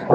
You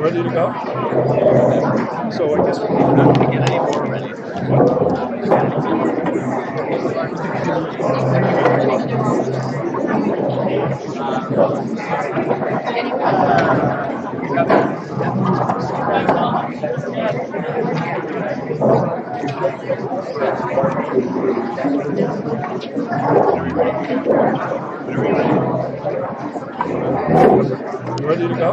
ready to go? So I guess we don't have to get any more ready. You ready to go?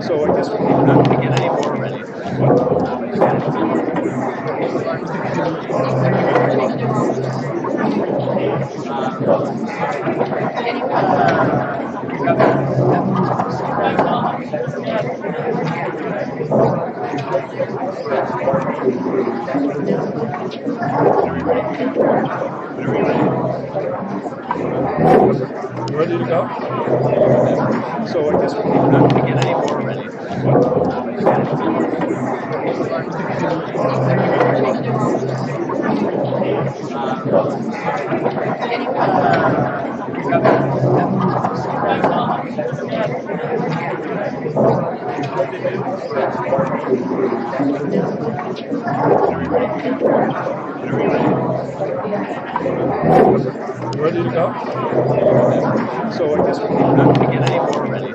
So I guess we don't have to get any more ready. You ready to go? So I guess we don't have to get any more ready. You ready to go? So I guess we don't have to get any more ready.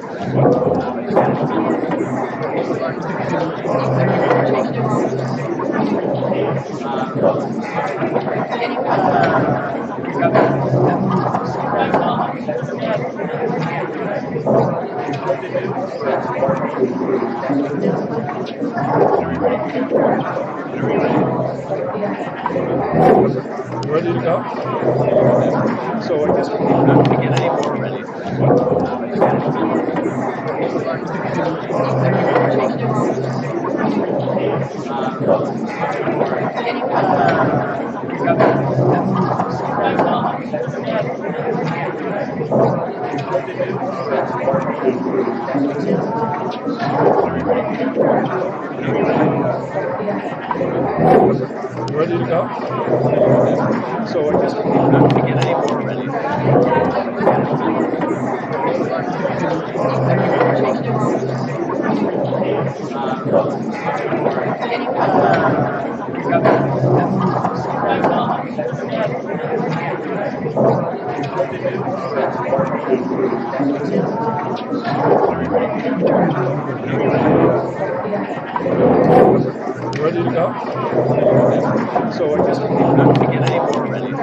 You ready to go? So I guess we don't have to get any more ready. You ready to go? So I guess we don't have to get any more ready. You ready to go? So I guess we don't have to get any more ready.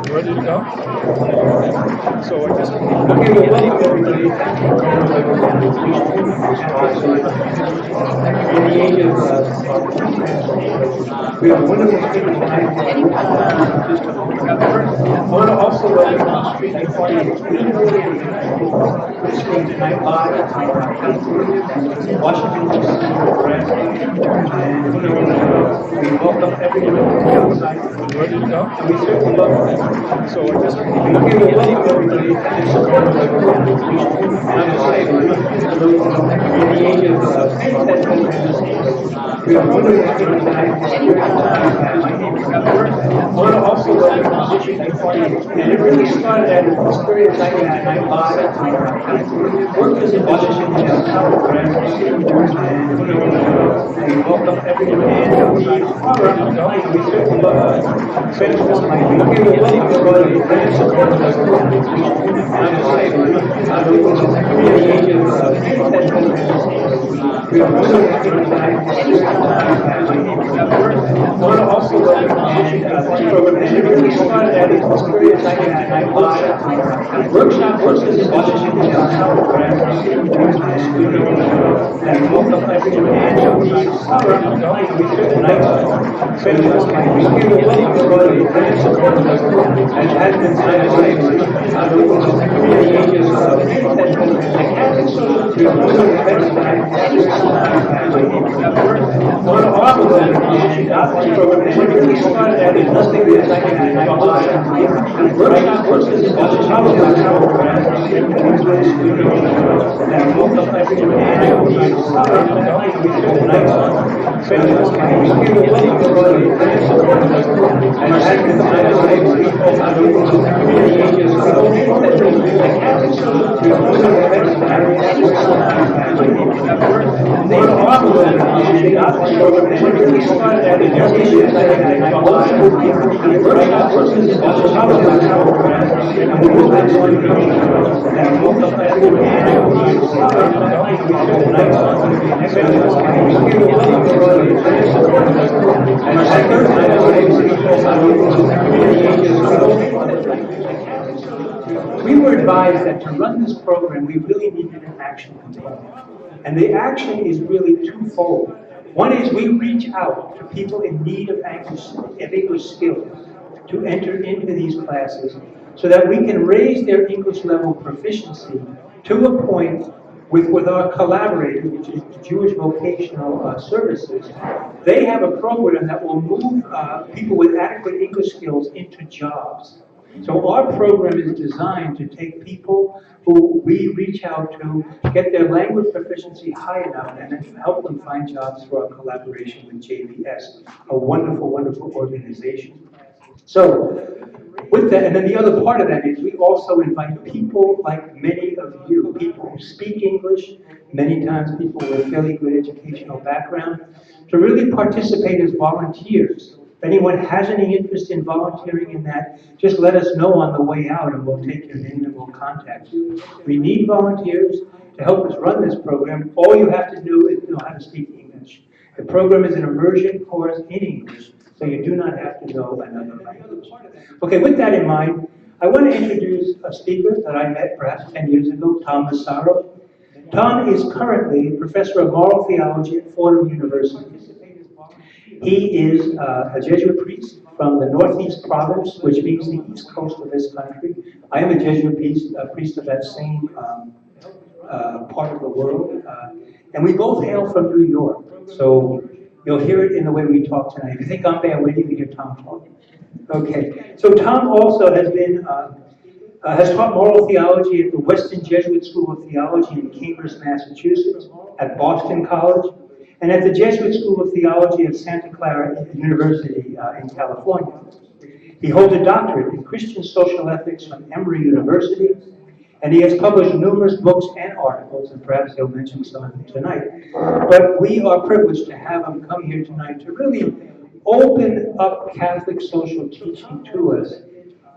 You ready to go? So I guess we don't have to get any more ready. In the age of we have a wonderful speaker tonight. Just a moment. I want to also welcome the street audience. We listening tonight live on Washington, D.C., Nebraska. we welcome everyone to the outside. Ready to go? And we certainly love it. So I just We welcome everybody to this program. And I'm excited in the age of faith that we are wondering what tonight is my name is Edward. I want to also welcome musicians and audience. And it really started at an experience I had in my life. I worked as a musician in a town and we welcome everyone in. We certainly love it. Thanks for my welcome everybody. I'm excited in the age of faith that we are wondering what tonight my name is Edward. I want to also welcome musicians and program. And it really started at an experience I had in my life. Workshop was as a musician in a town and welcome everyone in. We and has been cited we were advised that to run this program, we really needed an action component. And the action is really twofold. One is we reach out to people in need of English skills to enter into these classes so that we can raise their English level proficiency to a point with our collaborator, which is Jewish Vocational Services. They have a program that will move people with adequate English skills into jobs. So our program is designed to take people who we reach out to, get their language proficiency high enough, and then help them find jobs through our collaboration with JVS, a wonderful, wonderful organization. So with that, and then the other part of that is we also invite people like many of you, people who speak English, many times people with a fairly good educational background, to really participate as volunteers. If anyone has any interest in volunteering in that, just let us know on the way out and we'll take your name and we'll contact you. We need volunteers to help us run this program. All you have to do is know how to speak English. The program is an immersion course in English, so you do not have to know another language. Okay, with that in mind, I want to introduce a speaker that I met perhaps 10 years ago, Thomas Massaro. Tom is currently a professor of moral theology at Fordham University. He is a Jesuit priest from the Northeast Province, which means the east coast of this country. I am a Jesuit priest of that same part of the world. And we both hail from New York. So you'll hear it in the way we talk tonight. If you think I'm bad, wait till you hear Tom talk. Okay. So Tom also has been has taught moral theology at the Weston Jesuit School of Theology in Cambridge, Massachusetts, at Boston College, and at the Jesuit School of Theology at Santa Clara University in California. He holds a doctorate in Christian social ethics from Emory University, and he has published numerous books and articles, and perhaps he'll mention some of them tonight. But we are privileged to have him come here tonight to really open up Catholic social teaching to us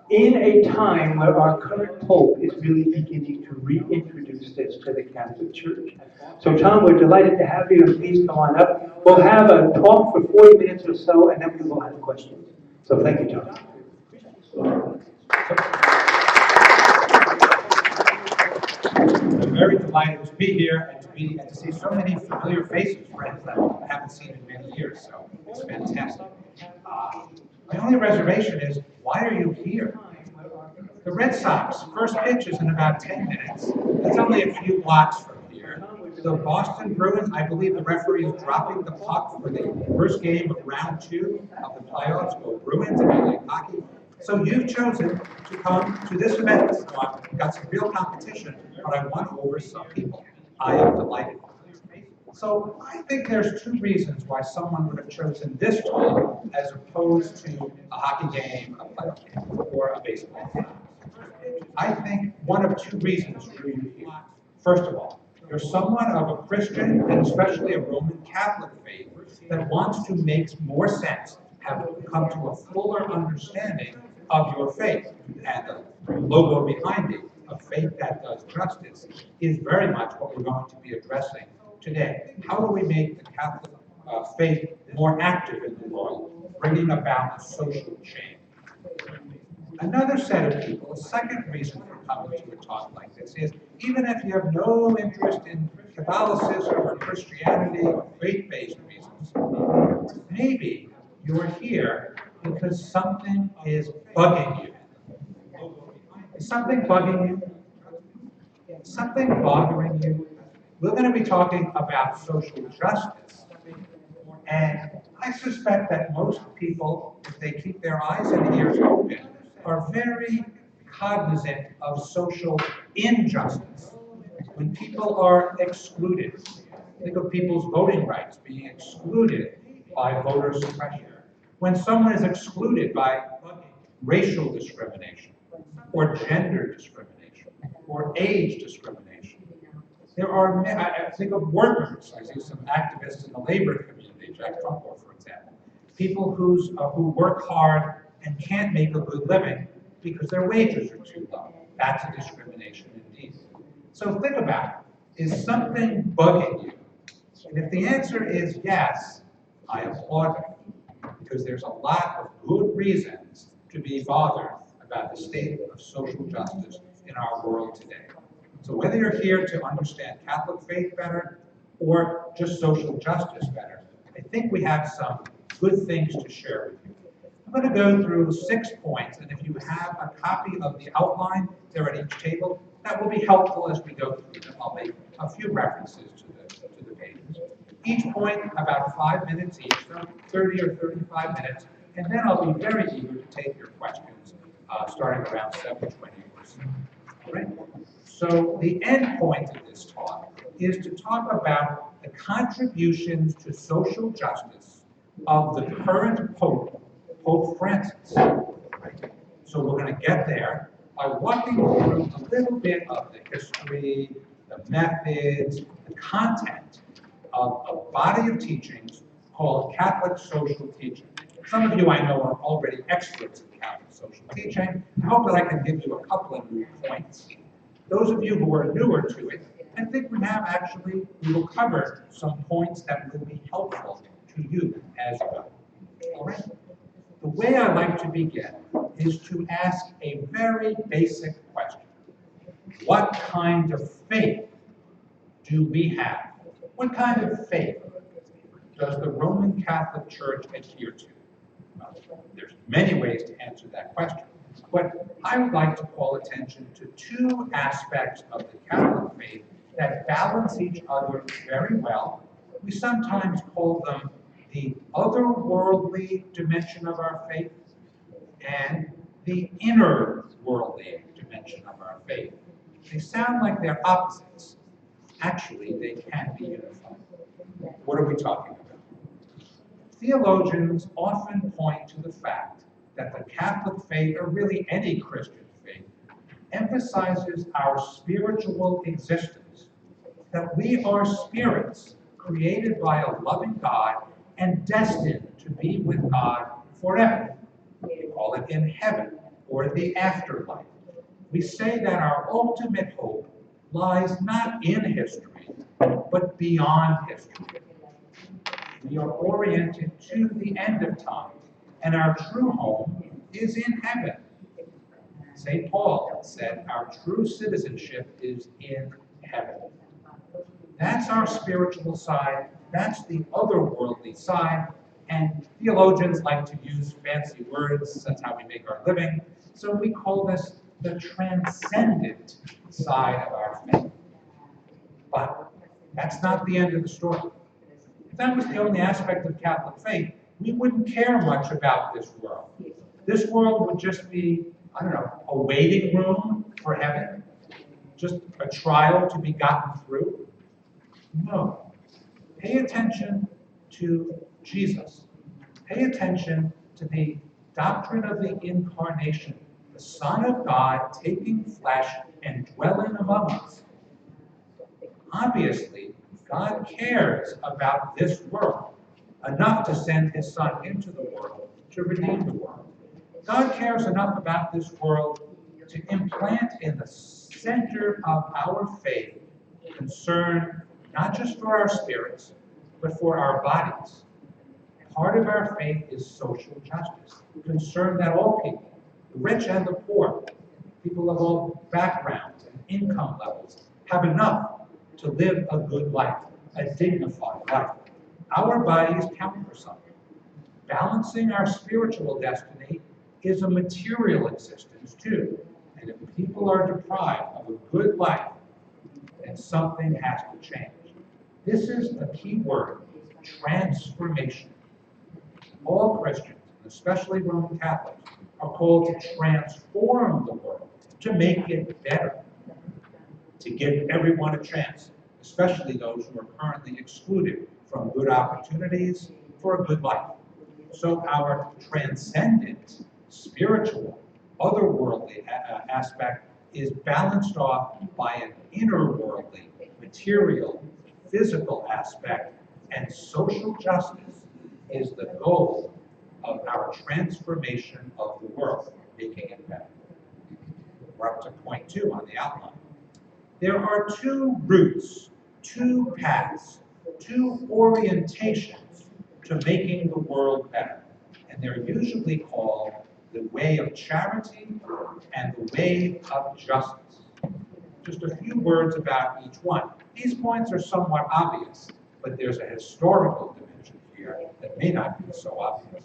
in a time where our current Pope is really beginning to reintroduce this to the Catholic Church. So Tom, we're delighted to have you, and please come on up. We'll have a talk for 40 minutes or so, and then we will have questions. So thank you, Tom. I'm very delighted to be here and to see so many familiar faces, friends that I haven't seen in many years, so it's fantastic. My only reservation is, why are you here? The Red Sox first pitch is in about 10 minutes. It's only a few blocks from here. The Boston Bruins, I believe the referee is dropping the puck for the first game of round 2 of the playoffs. Go Bruins and LA hockey. So you've chosen to come to this event. So I've got some real competition, but I won over some people. I am delighted. So I think there's 2 reasons why someone would have chosen this talk as opposed to a hockey game, a playoff game, or a baseball game. I think one of 2 reasons drew you here. First of all, you're someone of a Christian and especially a Roman Catholic faith that wants to make more sense, have come to a fuller understanding of your faith. And the logo behind it, a faith that does justice, is very much what we're going to be addressing today. How do we make the Catholic faith more active in the world, bringing about a social change? Another set of people, a second reason for coming to a talk like this is, even if you have no interest in Catholicism or Christianity or faith-based reasons, maybe you're here because something is bugging you. Is something bugging you? Something bothering you? We're going to be talking about social justice. And I suspect that most people, if they keep their eyes and ears open, are very cognizant of social injustice. When people are excluded, think of people's voting rights being excluded by voter suppression. When someone is excluded by racial discrimination, or gender discrimination, or age discrimination. There are, I think of workers, I see some activists in the labor community, Jack Trump, for example, people who work hard and can't make a good living because their wages are too low. That's a discrimination indeed. So think about it. Is something bugging you? And if the answer is yes, I applaud you, because there's a lot of good reasons to be bothered about the state of social justice in our world today. So whether you're here to understand Catholic faith better or just social justice better, I think we have some good things to share with you. I'm going to go through 6 points, and if you have a copy of the outline there at each table, that will be helpful as we go through them. I'll make a few references to the pages. Each point about 5 minutes each, so 30 or 35 minutes, and then I'll be very eager to take your questions, starting around 7:20 or so. All right? So the end point of this talk is to talk about the contributions to social justice of the current Pope, Pope Francis. Right? So we're going to get there by walking through a little bit of the history, the methods, the content of a body of teachings called Catholic social teaching. Some of you I know are already experts in Catholic social teaching. I hope that I can give you a couple of new points. Those of you who are newer to it, I think we will cover some points that will be helpful to you as well. All right? The way I like to begin is to ask a very basic question. What kind of faith do we have? What kind of faith does the Roman Catholic Church adhere to? There's many ways to answer that question, but I would like to call attention to 2 aspects of the Catholic faith that balance each other very well. We sometimes call them the otherworldly dimension of our faith and the inner worldly dimension of our faith. They sound like they're opposites. Actually, they can be unified. What are we talking about? Theologians often point to the fact that the Catholic faith, or really any Christian faith, emphasizes our spiritual existence, that we are spirits created by a loving God and destined to be with God forever. We call it in heaven or the afterlife. We say that our ultimate hope lies not in history, but beyond history. We are oriented to the end of time, and our true home is in heaven. St. Paul said our true citizenship is in heaven. That's our spiritual side. That's the otherworldly side. And theologians like to use fancy words. That's how we make our living. So we call this the transcendent side of our faith. But That's not the end of the story. If that was the only aspect of Catholic faith, we wouldn't care much about this world. This world would just be, I don't know, a waiting room for heaven, just a trial to be gotten through. No. Pay attention to Jesus. Pay attention to the doctrine of the incarnation, the Son of God taking flesh and dwelling among us. Obviously, God cares about this world enough to send his Son into the world to redeem the world. God cares enough about this world to implant in the center of our faith concern not just for our spirits, but for our bodies. Part of our faith is social justice, concern that all people, the rich and the poor, people of all backgrounds and income levels, have enough to live a good life, a dignified life. Our bodies count for something. Balancing our spiritual destiny is a material existence too. And if people are deprived of a good life, then something has to change. This is the key word, transformation. All Christians, especially Roman Catholics, are called to transform the world, to make it better, to give everyone a chance, especially those who are currently excluded from good opportunities for a good life. So our transcendent, spiritual, otherworldly aspect is balanced off by an innerworldly, material, physical aspect, and social justice is the goal of our transformation of the world, making it better. We're up to point 2 on the outline. There are 2 routes, 2 paths, 2 orientations to making the world better. And they're usually called the way of charity and the way of justice. Just a few words about each one. These points are somewhat obvious, but there's a historical dimension here that may not be so obvious.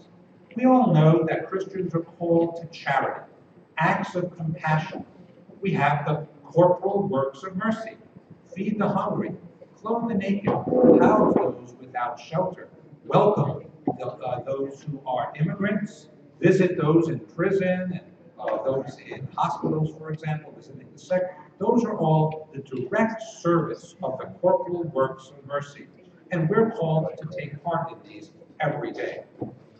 We all know that Christians are called to charity, acts of compassion. We have the corporal works of mercy. Feed the hungry, clothe the naked, house those without shelter, welcome those who are immigrants, visit those in prison, and those in hospitals, for example, visiting the sick. Those are all the direct service of the corporal works of mercy. And we're called to take part in these every day.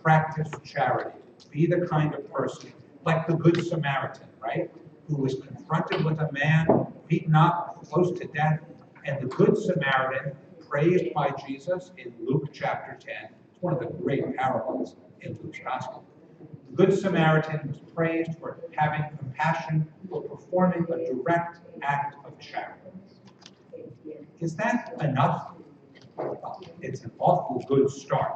Practice charity. Be the kind of person, like the Good Samaritan, right? Who was confronted with a man beaten up, close to death, and the Good Samaritan, praised by Jesus in Luke chapter 10, it's one of the great parables in Luke's Gospel. The Good Samaritan was praised for having compassion, for performing a direct act of charity. Is that enough? It's an awful good start.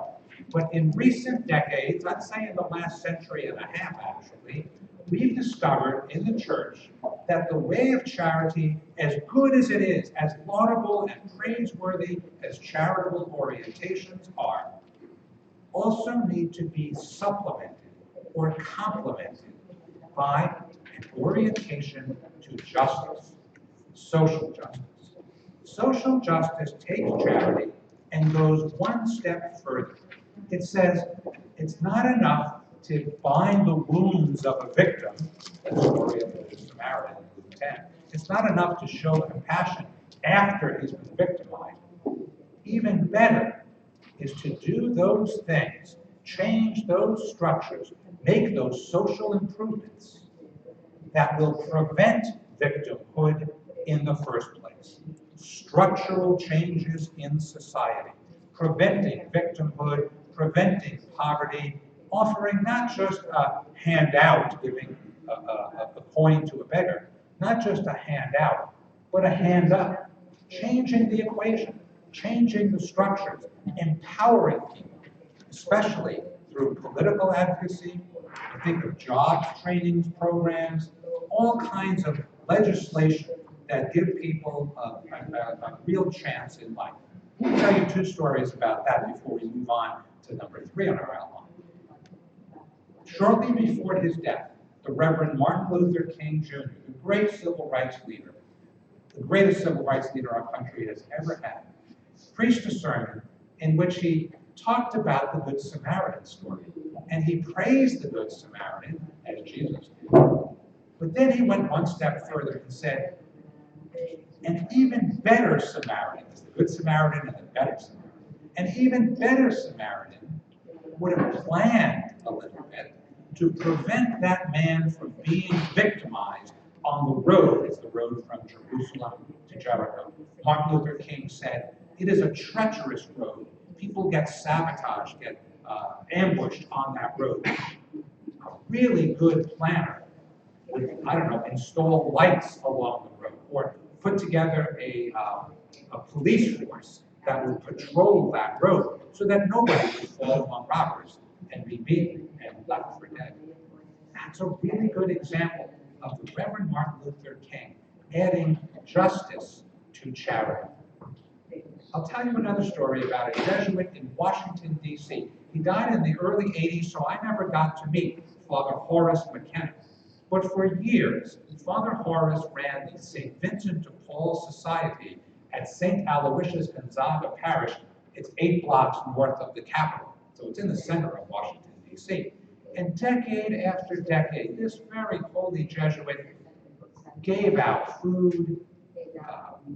But in recent decades, I'd say in the last century and a half actually, we've discovered in the church that the way of charity, as good as it is, as laudable and praiseworthy as charitable orientations are, also need to be supplemented or complemented by an orientation to justice, social justice. Social justice takes charity and goes one step further. It says it's not enough to bind the wounds of a victim, the story of the Samaritan in Luke 10. It's not enough to show compassion after he's been victimized. Even better is to do those things, change those structures, make those social improvements that will prevent victimhood in the first place. Structural changes in society, preventing victimhood, preventing poverty, offering not just a handout, giving a coin to a beggar, not just a handout, but a hand up, changing the equation, changing the structures, empowering people, especially through political advocacy. I think of jobs trainings programs, all kinds of legislation that give people a real chance in life. I'll tell you 2 stories about that before we move on to number 3 on our outline. Shortly before his death, the Reverend Martin Luther King Jr., the great civil rights leader, the greatest civil rights leader our country has ever had, preached a sermon in which he talked about the Good Samaritan story. And he praised the Good Samaritan, as Jesus did. But then he went one step further and said, an even better Samaritan, is the Good Samaritan and the better Samaritan, an even better Samaritan would have planned a little bit to prevent that man from being victimized on the road. It's the road from Jerusalem to Jericho. Martin Luther King said, it is a treacherous road. People get sabotaged, get ambushed on that road. A really good planner would, I don't know, install lights along the road or put together a police force that would patrol that road so that nobody would fall among robbers and be beaten and left for dead. That's a really good example of the Reverend Martin Luther King adding justice to charity. I'll tell you another story about a Jesuit in Washington, D.C. He died in the early 80s, so I never got to meet Father Horace McKenna. But for years, Father Horace ran the St. Vincent de Paul Society at St. Aloysius Gonzaga Parish. It's 8 blocks north of the Capitol, so it's in the center of Washington, D.C. And decade after decade, this very holy Jesuit gave out food,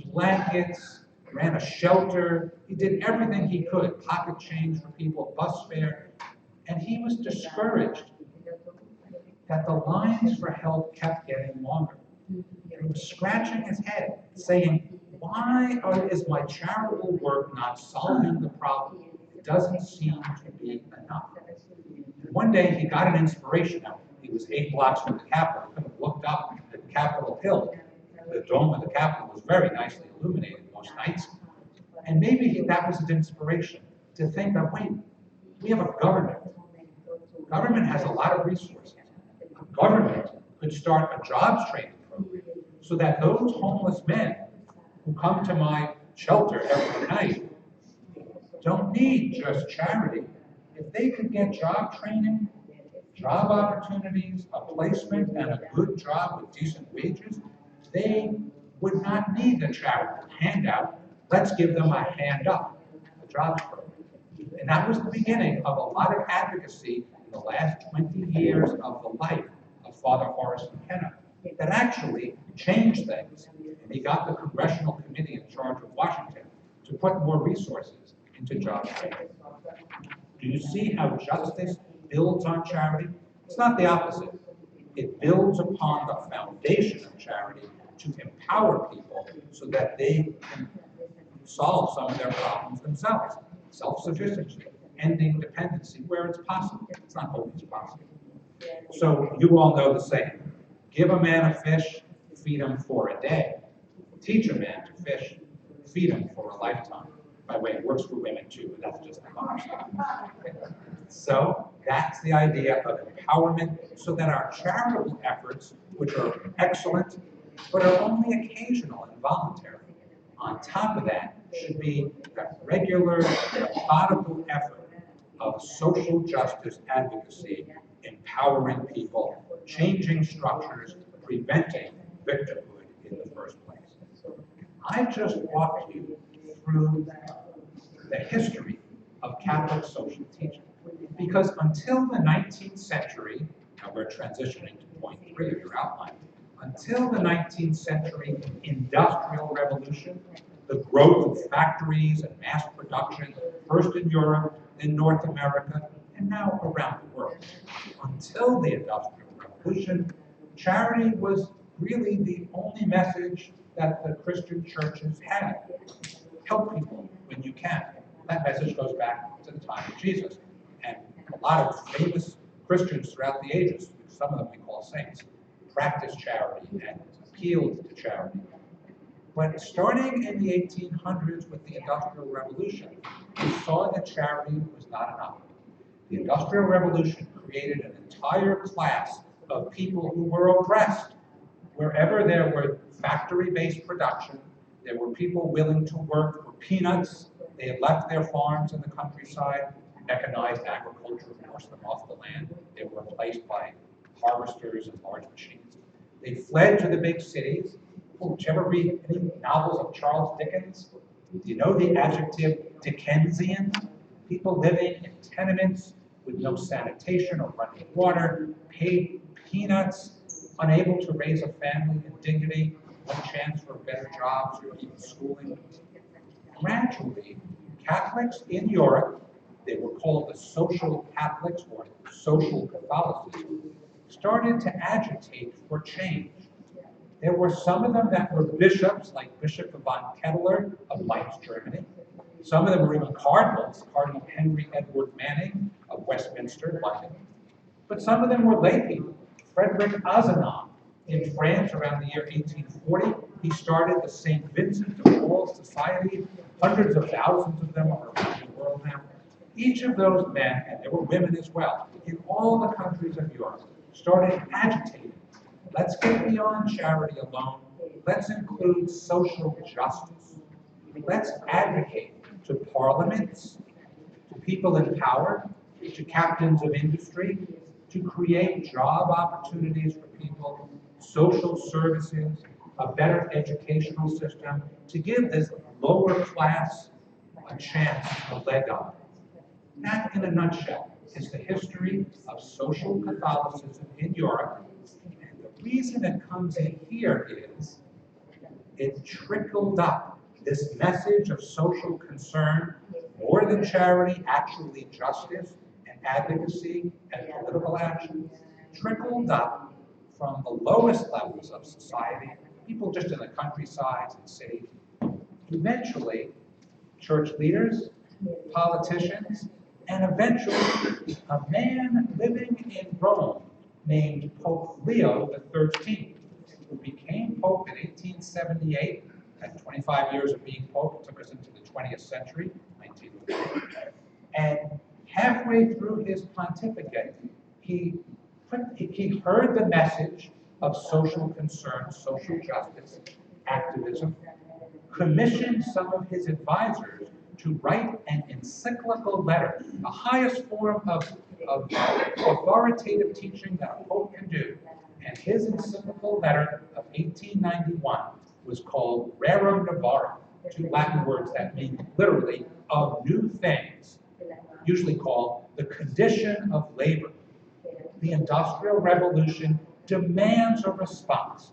blankets, ran a shelter. He did everything he could, pocket change for people, bus fare. And he was discouraged that the lines for help kept getting longer. He was scratching his head, saying, why is my charitable work not solving the problem? It doesn't seem to be enough. And one day he got an inspiration. Now, he was 8 blocks from the Capitol. He could have looked up at Capitol Hill. The dome of the Capitol was very nicely illuminated most nights. And maybe that was his inspiration to think that, wait, we have a government. Government has a lot of resources. Government could start a jobs training program so that those homeless men who come to my shelter every night don't need just charity. If they could get job training, job opportunities, a placement, and a good job with decent wages, they would not need the charitable handout. Let's give them a hand up, a jobs program. And that was the beginning of a lot of advocacy in the last 20 years of the life of Father Horace McKenna that actually changed things. And he got the Congressional Committee in charge of Washington to put more resources into job training. Do you see how justice builds on charity? It's not the opposite. It builds upon the foundation of charity to empower people so that they can solve some of their problems themselves. Self-sufficiency, ending dependency where it's possible. It's not always possible. So you all know the saying, give a man a fish, feed him for a day. Teach a man to fish, feed him for a lifetime. By the way, it works for women too, but that's just a bonus. So that's the idea of empowerment so that our charitable efforts, which are excellent, but are only occasional and voluntary, on top of that should be that regular, methodical effort of social justice advocacy, empowering people, changing structures, preventing victimhood in the first place. I've just walked you through the history of Catholic social teaching. Because until the 19th century, now we're transitioning to point 3 of your outline, until the 19th century industrial revolution, the growth of factories and mass production, first in Europe, then North America, and now around the world. Until the industrial revolution, charity was really the only message that the Christian churches had. Help people when you can. That message goes back to the time of Jesus. And a lot of famous Christians throughout the ages, some of them we call saints, practiced charity and appealed to charity. But starting in the 1800s with the Industrial Revolution, we saw that charity was not enough. The Industrial Revolution created an entire class of people who were oppressed. Wherever there were factory-based production, there were people willing to work for peanuts. They had left their farms in the countryside. Mechanized agriculture forced them off the land. They were replaced by harvesters and large machines. They fled to the big cities. Oh, did you ever read any novels of Charles Dickens? Do you know the adjective Dickensian? People living in tenements with no sanitation or running water, paid peanuts, unable to raise a family in dignity, no chance for better jobs or even schooling. Gradually, Catholics in Europe, they were called the social Catholics or social Catholicism, started to agitate for change. There were some of them that were bishops, like Bishop von Kettler of Mainz, Germany. Some of them were even cardinals, Cardinal Henry Edward Manning of Westminster, London. But some of them were lay people. Frederick Ozanam in France around the year 1840, he started the St. Vincent de Paul Society. Hundreds of thousands of them are around the world now. Each of those men, and there were women as well, in all the countries of Europe, started agitating. Let's get beyond charity alone. Let's include social justice. Let's advocate to parliaments, to people in power, to captains of industry, to create job opportunities for people, social services, a better educational system, to give this lower class a chance, a leg up. That, in a nutshell, is the history of social Catholicism in Europe. And the reason it comes in here is it trickled up. This message of social concern, more than charity, actually justice and advocacy and political action, trickled up from the lowest levels of society, people just in the countrysides and cities, eventually church leaders, politicians, and eventually a man living in Rome named Pope Leo XIII, who became Pope in 1878, had 25 years of being Pope, took us into the 20th century, 1903. And halfway through his pontificate, he heard the message of social concern, social justice, activism, commissioned some of his advisors to write an encyclical letter, the highest form of authoritative teaching that a pope can do. And his encyclical letter of 1891 was called Rerum Novarum, two Latin words that mean literally of new things, usually called the condition of labor. The Industrial Revolution demands a response,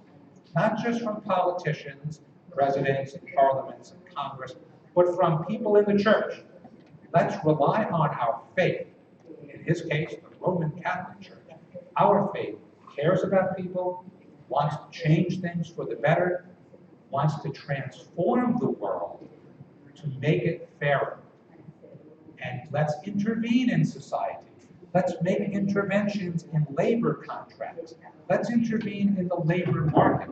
not just from politicians, presidents, and parliaments, and Congress, but from people in the church. Let's rely on our faith. In his case, the Roman Catholic Church. Our faith cares about people, wants to change things for the better, wants to transform the world to make it fairer. And let's intervene in society. Let's make interventions in labor contracts. Let's intervene in the labor market.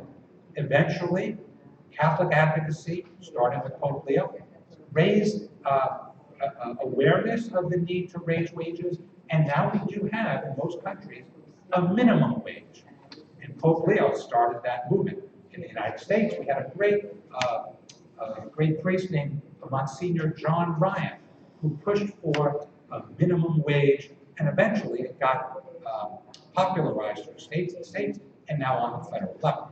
Eventually, Catholic advocacy, starting with Pope Leo, raised awareness of the need to raise wages, and now we do have, in most countries, a minimum wage. And Pope Leo started that movement. In the United States, we had a great priest named Monsignor John Ryan, who pushed for a minimum wage, and eventually it got popularized through states, and now on the federal level.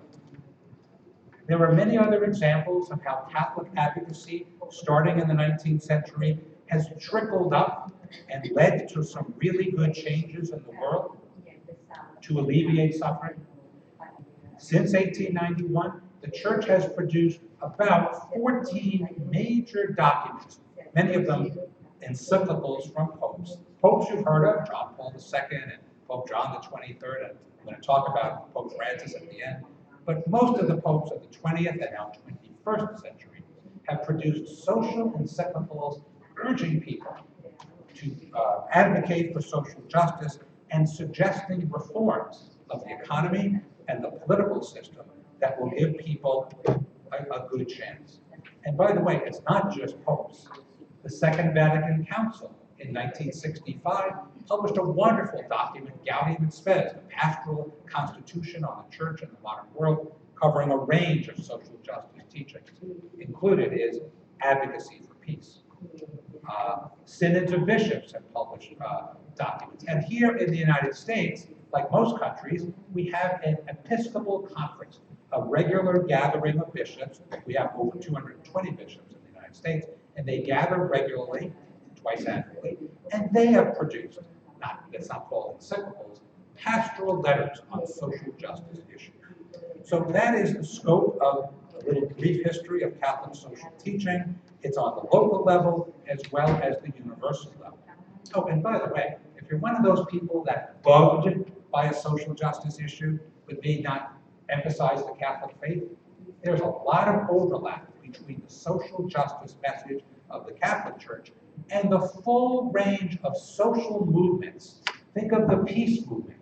There are many other examples of how Catholic advocacy, starting in the 19th century, has trickled up and led to some really good changes in the world to alleviate suffering. Since 1891, the Church has produced about 14 major documents, many of them encyclicals from popes. Popes you've heard of, John Paul II and Pope John the 23rd, and I'm going to talk about Pope Francis at the end. But most of the popes of the 20th and now 21st century have produced social encyclicals urging people to advocate for social justice and suggesting reforms of the economy and the political system that will give people a good chance. And by the way, it's not just popes. The Second Vatican Council in 1965 published a wonderful document, Gaudium et Spes, the pastoral constitution on the church in the modern world, covering a range of social justice teachings. Included is advocacy for peace. Synods of bishops have published documents. And here in the United States, like most countries, we have an Episcopal conference, a regular gathering of bishops. We have over 220 bishops in the United United States, and they gather regularly, twice annually, and they have produced, it's not called encyclicals, pastoral letters on social justice issues. So that is the scope of a little brief history of Catholic social teaching. It's on the local level as well as the universal level. Oh, and by the way, if you're one of those people that bugged by a social justice issue but may not emphasize the Catholic faith, there's a lot of overlap between the social justice message of the Catholic Church and the full range of social movements. Think of the peace movement.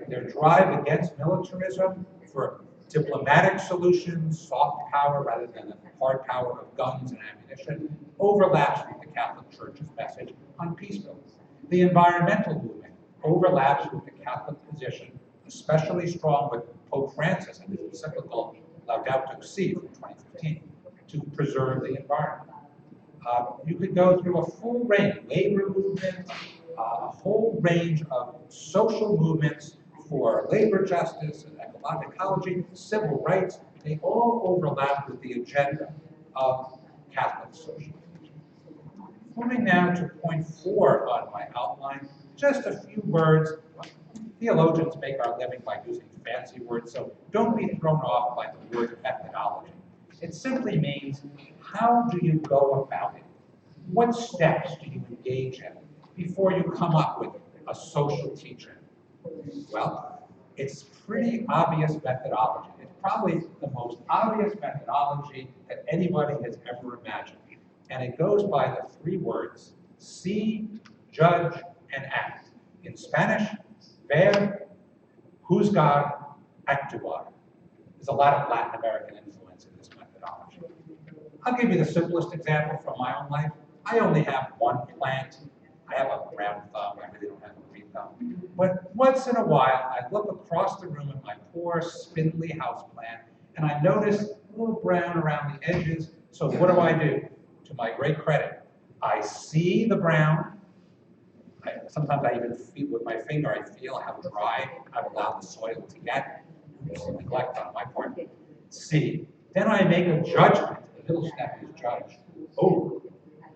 Their drive against militarism for diplomatic solutions, soft power rather than the hard power of guns and ammunition, overlaps with the Catholic Church's message on peace building. The environmental movement overlaps with the Catholic position, especially strong with Pope Francis and his encyclical Laudato Si from 2015, to preserve the environment. You could go through a full range, labor movement, a whole range of social movements for labor justice and ecology, civil rights. They all overlap with the agenda of Catholic socialism. Moving now to point 4 on my outline, just a few words. Theologians make our living by using fancy words, so don't be thrown off by the word methodology. It simply means, how do you go about it? What steps do you engage in before you come up with a social teaching? Well, it's pretty obvious methodology. It's probably the most obvious methodology that anybody has ever imagined. And it goes by the 3 words, see, judge, and act. In Spanish, ver, juzgar, actuar. There's a lot of Latin American influence in this methodology. I'll give you the simplest example from my own life. I only have one plant. I have a brown thumb. I really don't have a green thumb. But once in a while, I look across the room at my poor, spindly houseplant, and I notice a little brown around the edges. So what do? To my great credit, I see the brown. Sometimes I even feel with my finger, I feel how dry I've allowed the soil to get. There's some neglect on my part. See. Then I make a judgment. The middle step is judge. Oh,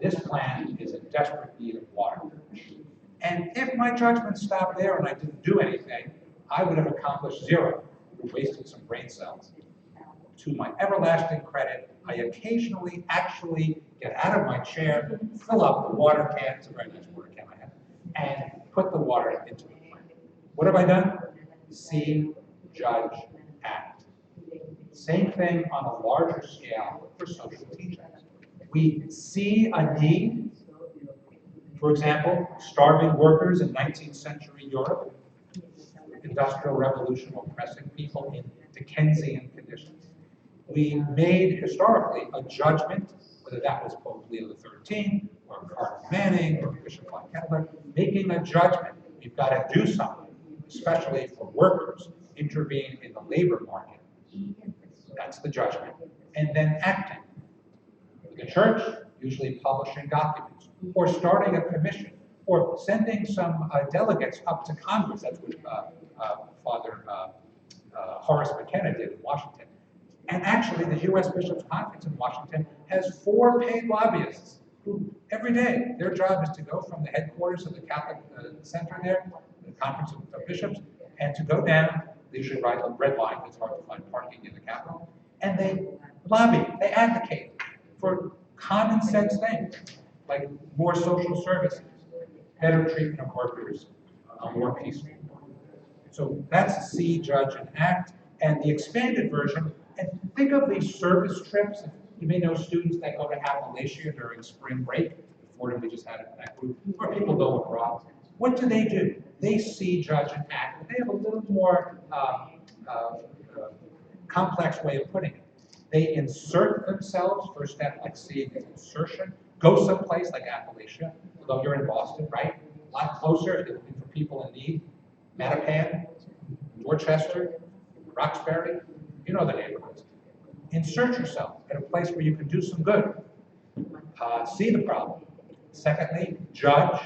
this plant is in desperate need of water. And if my judgment stopped there and I didn't do anything, I would have accomplished 0. We wasted some brain cells. To my everlasting credit, I occasionally actually get out of my chair, fill up the water can, it's a very nice water can I have, and put the water into the plant. What have I done? See, judge, act. Same thing on a larger scale for social teachings. We see a need, for example, starving workers in 19th century Europe, industrial revolution oppressing people in Dickensian conditions. We made historically a judgment, whether that was Pope Leo XIII or Cardinal Manning or Bishop von Kettler, making a judgment. We've got to do something, especially for workers, intervene in the labor market. That's the judgment. And then acting. The church, usually publishing documents, or starting a commission, or sending some delegates up to Congress. That's what Father Horace McKenna did in Washington. And actually, the U.S. Bishops' Conference in Washington has 4 paid lobbyists who, every day, their job is to go from the headquarters of the Catholic Center there, the Conference of Bishops, and to go down, they usually ride the red line, it's hard to find parking in the Capitol, and they lobby, they advocate for common sense things, like more social services, better treatment of workers, more peaceful. So that's see, judge, and act. And the expanded version, and think of these service trips. You may know students that go to Appalachia during spring break. Fordham, we just had that group, or people go abroad. What do? They see, judge, and act. They have a little more complex way of putting it. They insert themselves, first step like seeing is insertion. Go someplace like Appalachia, although you're in Boston, right? A lot closer if you're looking for people in need. Mattapan, Dorchester, Roxbury, you know the neighborhoods. Insert yourself at a place where you can do some good. See the problem. Secondly, judge.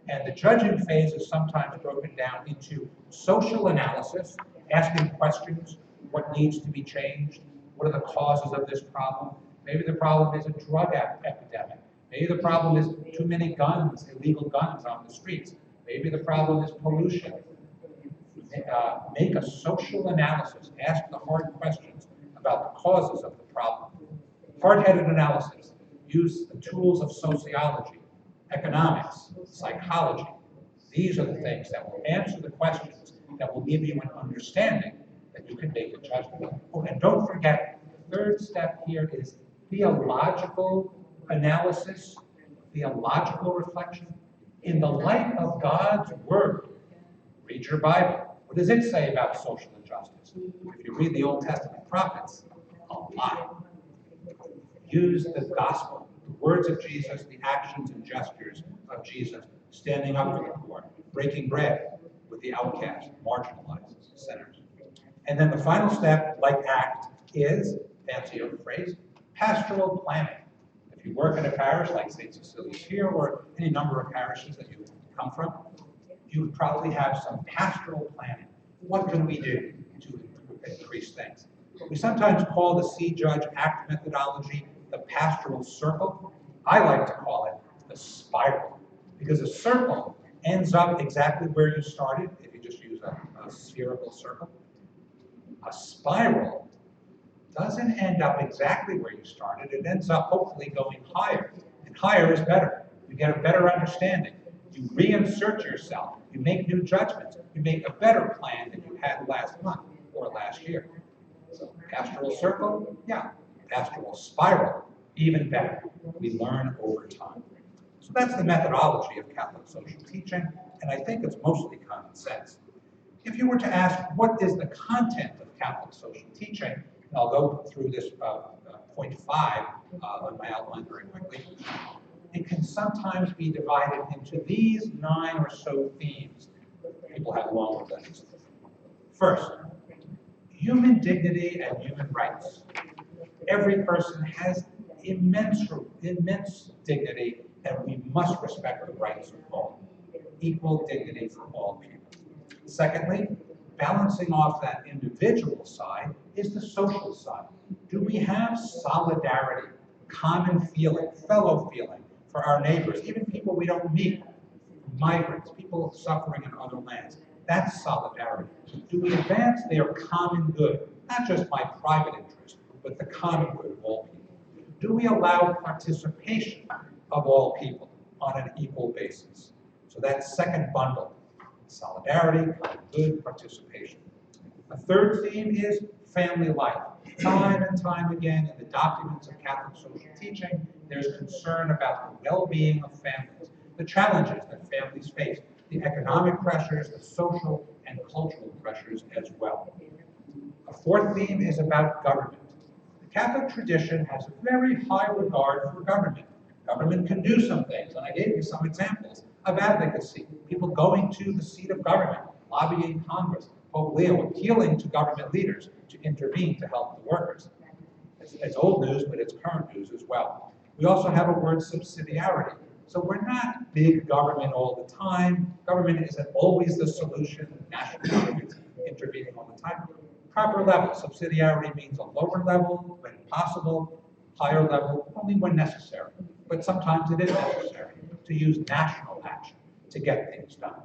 And the judging phase is sometimes broken down into social analysis, asking questions, what needs to be changed, what are the causes of this problem, Maybe the problem is a drug epidemic. Maybe the problem is too many guns, illegal guns on the streets. Maybe the problem is pollution. Make a social analysis. Ask the hard questions about the causes of the problem. Hard-headed analysis. Use the tools of sociology, economics, psychology. These are the things that will answer the questions that will give you an understanding that you can make a judgment. Oh, and don't forget, the third step here is theological analysis, theological reflection. In the light of God's word, read your Bible. What does it say about social injustice? If you read the Old Testament prophets, a lot. Use the gospel, the words of Jesus, the actions and gestures of Jesus, standing up for the poor, breaking bread with the outcast, marginalized, sinners. And then the final step, like ACT, is, fancier phrase, pastoral planning. If you work in a parish like St. Cecilia's here, or any number of parishes that you come from, you would probably have some pastoral planning. What can we do to increase things? We sometimes call the See, Judge, Act methodology the pastoral circle. I like to call it the spiral, because a circle ends up exactly where you started, if you just use a spherical circle. A spiral doesn't end up exactly where you started. It ends up hopefully going higher, and higher is better. You get a better understanding. You reinsert yourself. You make new judgments. You make a better plan than you had last month or last year. So pastoral circle, yeah. Pastoral spiral, even better. We learn over time. So that's the methodology of Catholic social teaching, and I think it's mostly common sense. If you were to ask, what is the content of Catholic social teaching, and I'll go through this point 5 on my outline very quickly, it can sometimes be divided into these 9 or so themes. People have longer lists. First, human dignity and human rights. Every person has immense dignity, and we must respect the rights of all. Equal dignity for all people. Secondly, balancing off that individual side is the social side. Do we have solidarity, common feeling, fellow feeling for our neighbors, even people we don't meet, migrants, people suffering in other lands? That's solidarity. Do we advance their common good, not just my private interest, but the common good of all people? Do we allow participation of all people on an equal basis? So that second bundle, solidarity, common good, participation. A third theme is family life. Time and time again in the documents of Catholic social teaching, there's concern about the well-being of families, the challenges that families face, the economic pressures, the social and cultural pressures as well. A fourth theme is about government. The Catholic tradition has a very high regard for government. Government can do some things, and I gave you some examples of advocacy. People going to the seat of government, lobbying Congress, Pope Leo appealing to government leaders to intervene to help the workers. It's old news, but it's current news as well. We also have a word, subsidiarity. So we're not big government all the time. Government isn't always the solution. National governments intervening all the time. Proper level. Subsidiarity means a lower level when possible, higher level only when necessary. But sometimes it is necessary to use national action to get things done.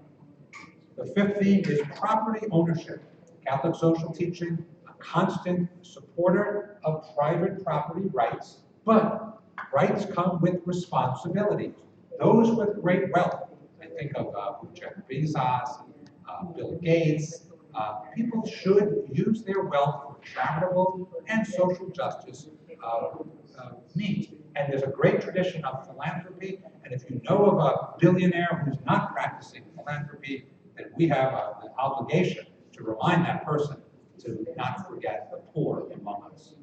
The fifth theme is property ownership. Catholic social teaching, a constant supporter of private property rights, but rights come with responsibilities. Those with great wealth, I think of Jeff Bezos, Bill Gates, people should use their wealth for charitable and social justice needs. And there's a great tradition of philanthropy, and if you know of a billionaire who's not practicing philanthropy, then we have an obligation to remind that person to not forget the poor among us.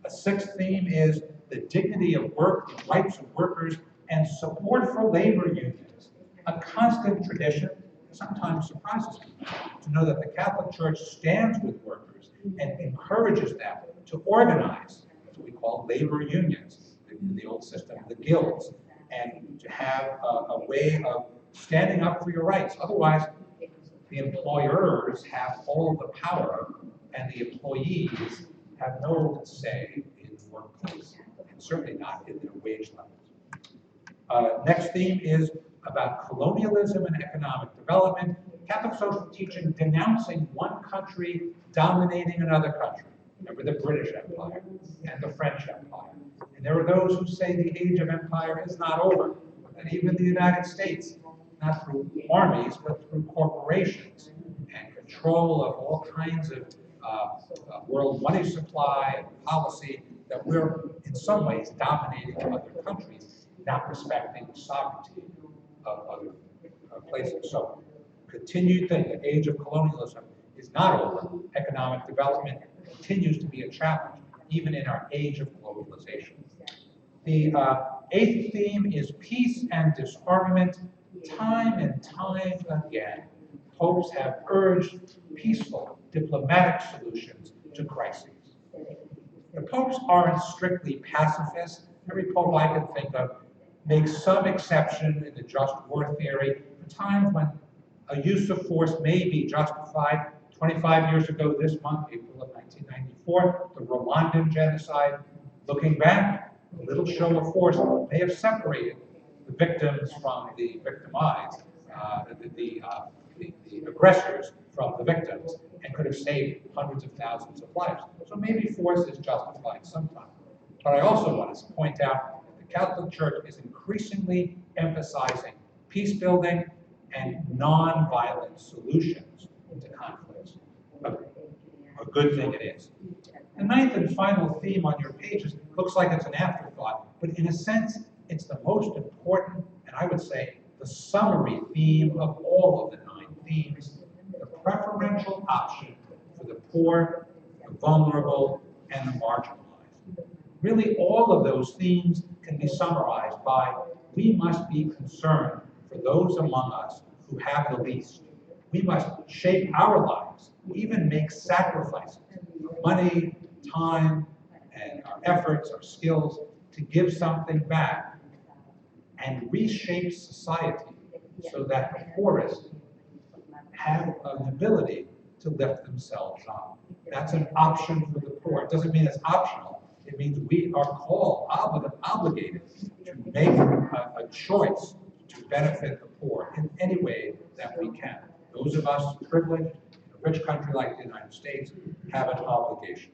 A sixth theme is the dignity of work, the rights of workers, and support for labor unions. A constant tradition that sometimes surprises people to know that the Catholic Church stands with workers and encourages them to organize what we call labor unions, in the old system, the guilds, and to have a way of standing up for your rights. Otherwise, the employers have all the power, and the employees have no say in the workplace. And certainly not in their wage levels. Next theme is about colonialism and economic development. Catholic social teaching denouncing one country dominating another country. Remember the British Empire and the French Empire. And there are those who say the age of empire is not over, and even the United States, not through armies, but through corporations and control of all kinds of world money supply and policy, that we're in some ways dominating other countries, not respecting the sovereignty of other places. So, continued thing, the age of colonialism is not over. Economic development continues to be a challenge, even in our age of globalization. The eighth theme is peace and disarmament. Time and time again, popes have urged peaceful, diplomatic solutions to crises. The popes aren't strictly pacifists. Every pope I can think of makes some exception in the just war theory for times when a use of force may be justified. 25 years ago this month, April of 1994, the Rwandan genocide. Looking back, a little show of force may have separated the victims from the victimized, the aggressors from the victims, and could have saved hundreds of thousands of lives. So maybe force is justified sometimes. But I also want to point out that the Catholic Church is increasingly emphasizing peace building and non-violent solutions to conflicts. A good thing it is. The ninth and final theme on your pages looks like it's an afterthought, but in a sense, it's the most important, and I would say the summary theme of all of the 9 themes, the preferential option for the poor, the vulnerable, and the marginalized. Really, all of those themes can be summarized by, we must be concerned for those among us who have the least. We must shape our lives, even make sacrifices, money, time, and our efforts, our skills, to give something back and reshape society so that the poorest have an ability to lift themselves up. That's an option for the poor. It doesn't mean it's optional. It means we are called, obligated to make a choice to benefit the poor in any way that we can. Those of us privileged in a rich country like the United States have an obligation.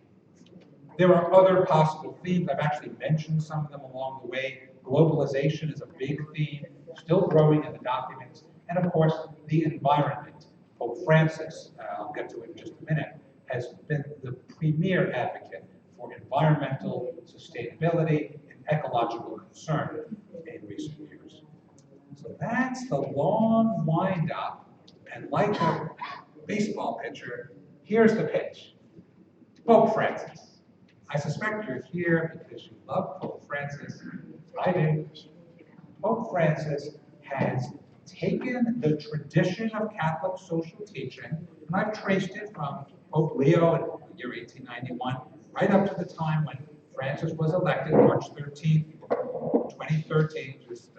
There are other possible themes. I've actually mentioned some of them along the way. Globalization is a big theme, still growing in the documents. And of course, the environment. Pope Francis, I'll get to it in just a minute, has been the premier advocate for environmental sustainability and ecological concern in recent years. So that's the long wind up. And like a baseball pitcher, here's the pitch. Pope Francis. I suspect you're here because you love Pope Francis. I do. Pope Francis has taken the tradition of Catholic social teaching, and I've traced it from Pope Leo in the year 1891, right up to the time when Francis was elected, March 13th, 2013, just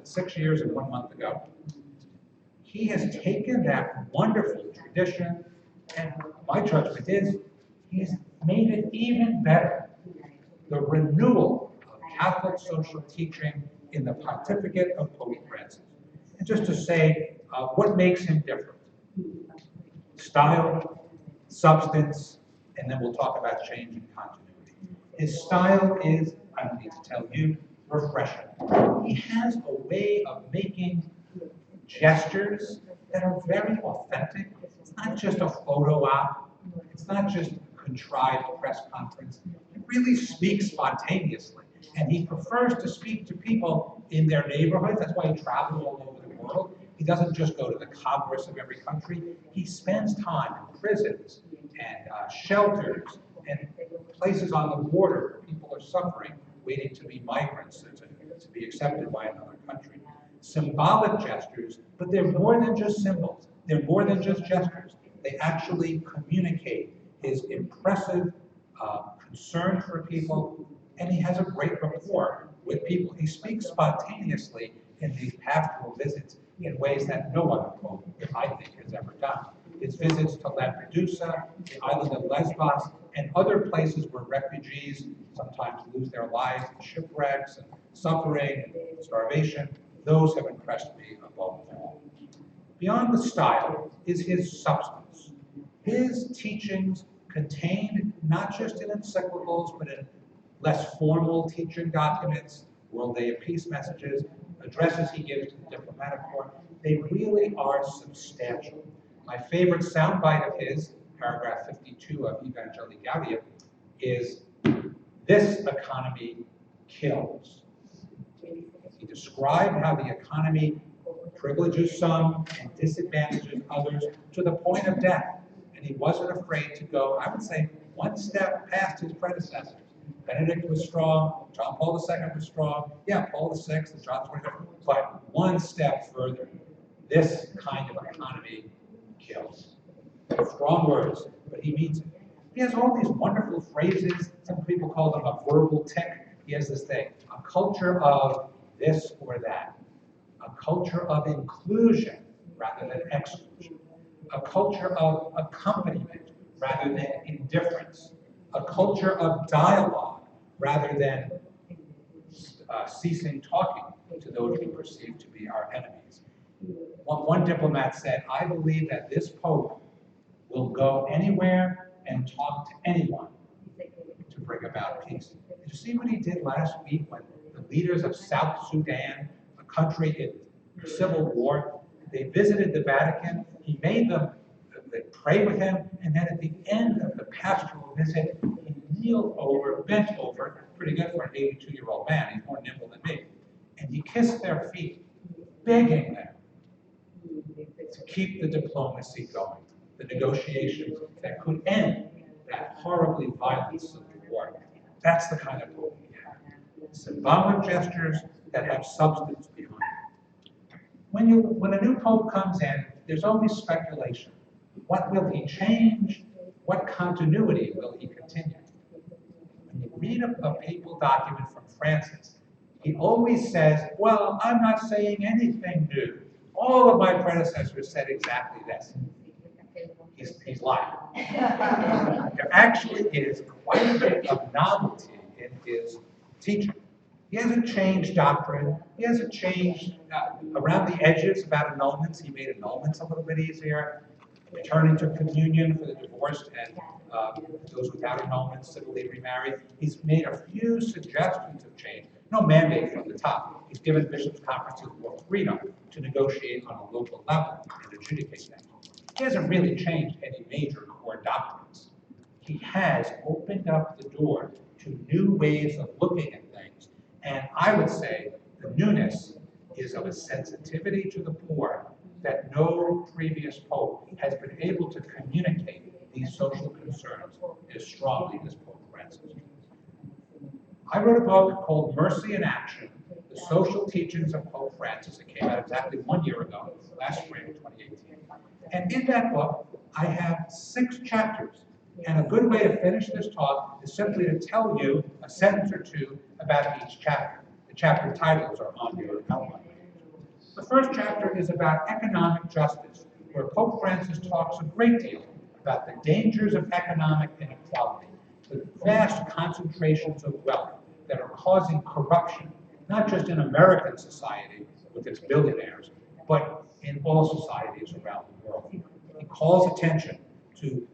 6 years and 1 month ago. He has taken that wonderful tradition, and my judgment is he's made it even better. The renewal of Catholic social teaching in the pontificate of Pope Francis. And just to say, what makes him different? Style, substance, and then we'll talk about change and continuity. His style is, I don't need to tell you, refreshing. He has a way of making gestures that are very authentic. It's not just a photo op. It's not just a contrived press conference. It really speaks spontaneously. And he prefers to speak to people in their neighborhoods. That's why he travels all over the world. He doesn't just go to the Congress of every country. He spends time in prisons and shelters and places on the border where people are suffering, waiting to be migrants and to be accepted by another country. Symbolic gestures, but they're more than just symbols. They're more than just gestures. They actually communicate his impressive concern for people, and he has a great rapport with people. He speaks spontaneously in these pastoral visits in ways that no other pope, I think, has ever done. His visits to Lampedusa, the island of Lesbos, and other places where refugees sometimes lose their lives in shipwrecks and suffering and starvation. Those have impressed me above all. Beyond the style is his substance. His teachings contained not just in encyclicals, but in less formal teaching documents, World Day of Peace messages, addresses he gives to the diplomatic corps, they really are substantial. My favorite soundbite of his, paragraph 52 of Evangelii Gaudium, is this economy kills. He described how the economy privileges some and disadvantages others to the point of death. And he wasn't afraid to go, I would say, one step past his predecessors. Benedict was strong, John Paul II was strong, yeah, Paul VI and John XXIII, but one step further. This kind of economy kills. Strong words, but he means it. He has all these wonderful phrases. Some people call them a verbal tick. He has this thing, a culture of this or that, a culture of inclusion rather than exclusion, a culture of accompaniment rather than indifference, a culture of dialogue rather than ceasing talking to those we perceive to be our enemies. One diplomat said, I believe that this Pope will go anywhere and talk to anyone to bring about peace. Did you see what he did last week when the leaders of South Sudan, a country in civil war, they visited the Vatican, he made them pray with him, and then at the end of the pastoral visit, he kneeled over, bent over, pretty good for an 82-year-old man, he's more nimble than me, and he kissed their feet, begging them to keep the diplomacy going, the negotiations that could end that horribly violent civil war. That's the kind of hope we have. Symbolic gestures that have substance behind it. When a new pope comes in, there's always speculation. What will he change? What continuity will he continue? When you read a papal document from Francis, he always says, well, I'm not saying anything new. All of my predecessors said exactly this. He's lying. There actually is quite a bit of novelty in his teaching. He hasn't changed doctrine. He hasn't changed around the edges about annulments. He made annulments a little bit easier. Returning to communion for the divorced and those without annulments civilly remarried. He's made a few suggestions of change. No mandate from the top. He's given bishops' conferences more freedom to negotiate on a local level and adjudicate them. He hasn't really changed any major core doctrines. He has opened up the door to new ways of looking at things. And I would say the newness is of a sensitivity to the poor that no previous pope has been able to communicate these social concerns as strongly as Pope Francis. I wrote a book called Mercy in Action, The Social Teachings of Pope Francis. It came out exactly 1 year ago, last spring, 2018. And in that book, I have 6 chapters. And a good way to finish this talk is simply to tell you a sentence or two about each chapter. The chapter titles are on your outline. The first chapter is about economic justice, where Pope Francis talks a great deal about the dangers of economic inequality, the vast concentrations of wealth that are causing corruption, not just in American society with its billionaires, but in all societies around the world. He calls attention to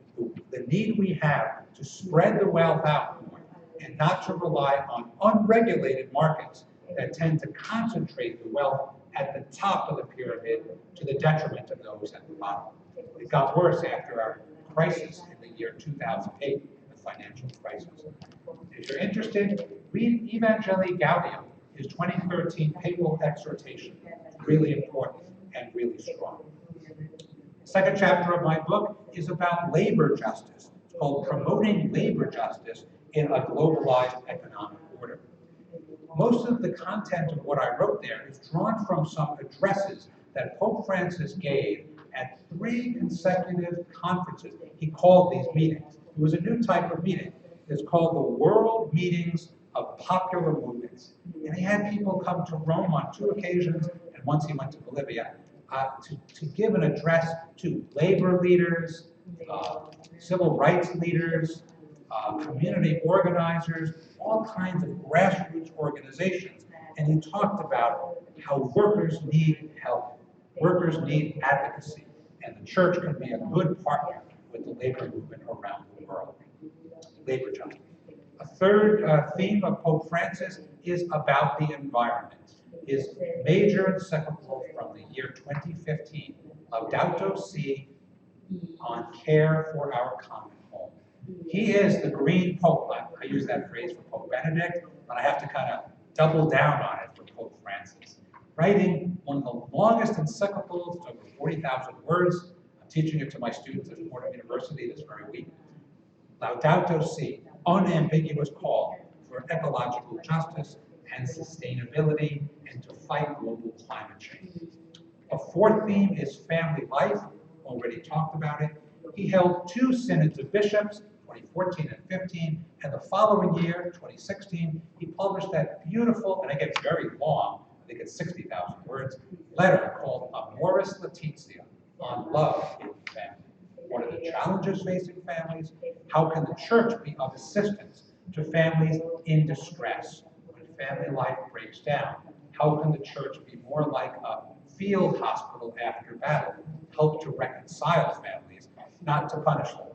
the need we have to spread the wealth out more and not to rely on unregulated markets that tend to concentrate the wealth at the top of the pyramid to the detriment of those at the bottom. It got worse after our crisis in the year 2008, the financial crisis. If you're interested, read Evangelii Gaudium, his 2013 papal exhortation. Really important and really strong. The second chapter of my book is about labor justice. It's called Promoting Labor Justice in a Globalized Economic Order. Most of the content of what I wrote there is drawn from some addresses that Pope Francis gave at 3 consecutive conferences. He called these meetings. It was a new type of meeting. It's called the World Meetings of Popular Movements. And he had people come to Rome on 2 occasions, and once he went to Bolivia, to give an address to labor leaders, civil rights leaders, community organizers, all kinds of grassroots organizations. And he talked about how workers need help, workers need advocacy, and the church can be a good partner with the labor movement around the world. Labor justice. A third theme of Pope Francis is about the environment. His major encyclical from the year 2015, Laudato Si, on care for our common home. He is the green pope. I use that phrase for Pope Benedict, but I have to kind of double down on it for Pope Francis. Writing one of the longest encyclicals, it's over 40,000 words. I'm teaching it to my students at Fordham University this very week. Laudato Si, unambiguous call for ecological justice and sustainability and to fight global climate change. A fourth theme is family life. Already talked about it. He held 2 synods of bishops, 2014 and 15, and the following year, 2016, he published that beautiful, and it gets very long, I think it's 60,000 words, letter called Amoris Laetitia, on love in the family. What are the challenges facing families? How can the church be of assistance to families in distress when family life breaks down? How can the church be more like a field hospital after battle, help to reconcile families, not to punish them,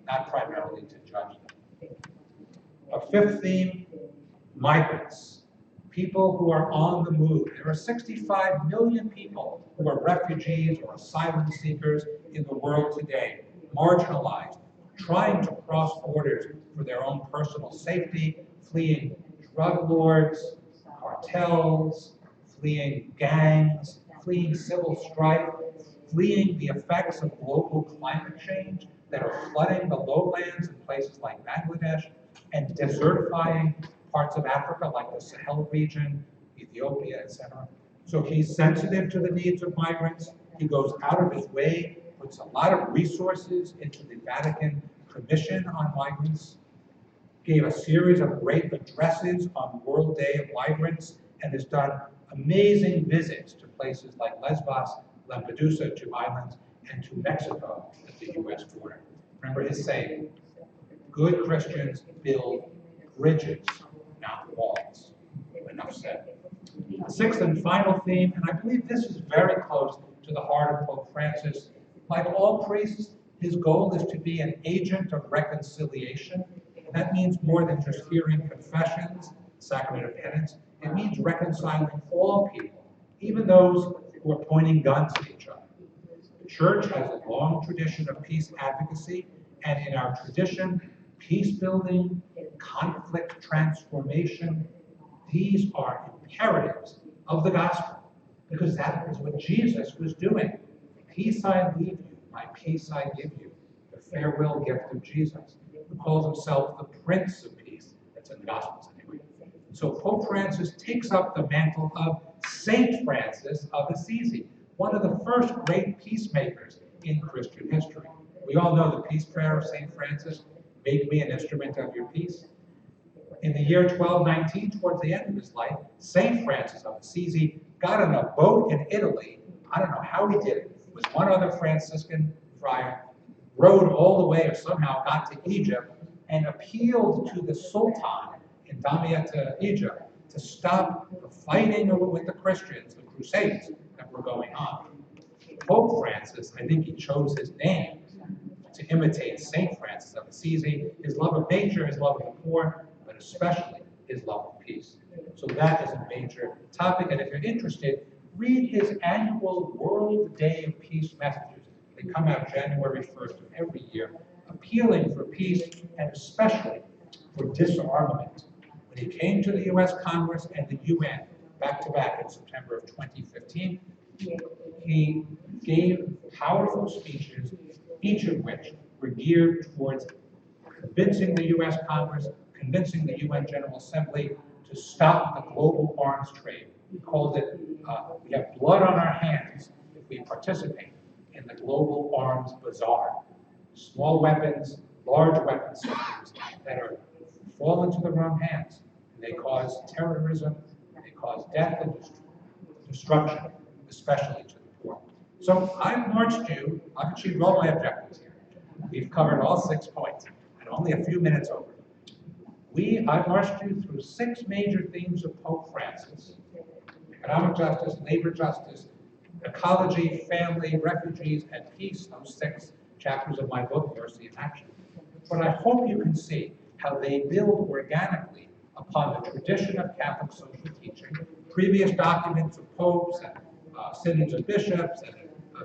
not primarily to judge them? A fifth theme, migrants, people who are on the move. There are 65 million people who are refugees or asylum seekers in the world today, marginalized, trying to cross borders for their own personal safety, fleeing drug lords, cartels, fleeing gangs, fleeing civil strife, fleeing the effects of global climate change that are flooding the lowlands in places like Bangladesh and desertifying parts of Africa like the Sahel region, Ethiopia, etc. So he's sensitive to the needs of migrants. He goes out of his way, puts a lot of resources into the Vatican Commission on Migrants, gave a series of great addresses on World Day of Migrants, and has done amazing visits to places like Lesbos, Lampedusa, 2 islands, and to Mexico at the US border. Remember his saying, good Christians build bridges, not walls. Enough said. The sixth and final theme, and I believe this is very close to the heart of Pope Francis. Like all priests, his goal is to be an agent of reconciliation. And that means more than just hearing confessions, sacrament of penance. It means reconciling all people, even those who are pointing guns at each other. The church has a long tradition of peace advocacy, and in our tradition, peace building, conflict transformation, these are imperatives of the gospel, because that is what Jesus was doing. Peace I leave you, my peace I give you. The farewell gift of Jesus, who calls himself the Prince of Peace. That's in the Gospels anyway. So Pope Francis takes up the mantle of Saint Francis of Assisi, one of the first great peacemakers in Christian history. We all know the peace prayer of Saint Francis, make me an instrument of your peace. In the year 1219, towards the end of his life, Saint Francis of Assisi got on a boat in Italy. I don't know how he did it. With one other Franciscan friar, rode all the way or somehow got to Egypt and appealed to the Sultan in Damietta, Egypt, to stop the fighting with the Christians, the Crusades that were going on. Pope Francis, I think he chose his name to imitate Saint Francis of Assisi, his love of nature, his love of the poor, but especially his love of peace. So that is a major topic, and if you're interested, read his annual World Day of Peace messages. They come out January 1st of every year, appealing for peace and especially for disarmament. When he came to the US Congress and the UN back-to-back in September of 2015, he gave powerful speeches, each of which were geared towards convincing the US Congress, convincing the UN General Assembly to stop the global arms trade. He called it, we have blood on our hands if we participate in the global arms bazaar. Small weapons, large weapon systems that are fall into the wrong hands. And they cause terrorism, they cause death and destruction, especially to the poor. So I've marched you, I've achieved all my objectives here. We've covered all 6 points, and only a few minutes over. I've marched you through 6 major themes of Pope Francis: economic justice, labor justice, ecology, family, refugees, and peace, those 6 chapters of my book, Mercy in Action. But I hope you can see how they build organically upon the tradition of Catholic social teaching, previous documents of popes and synods of bishops and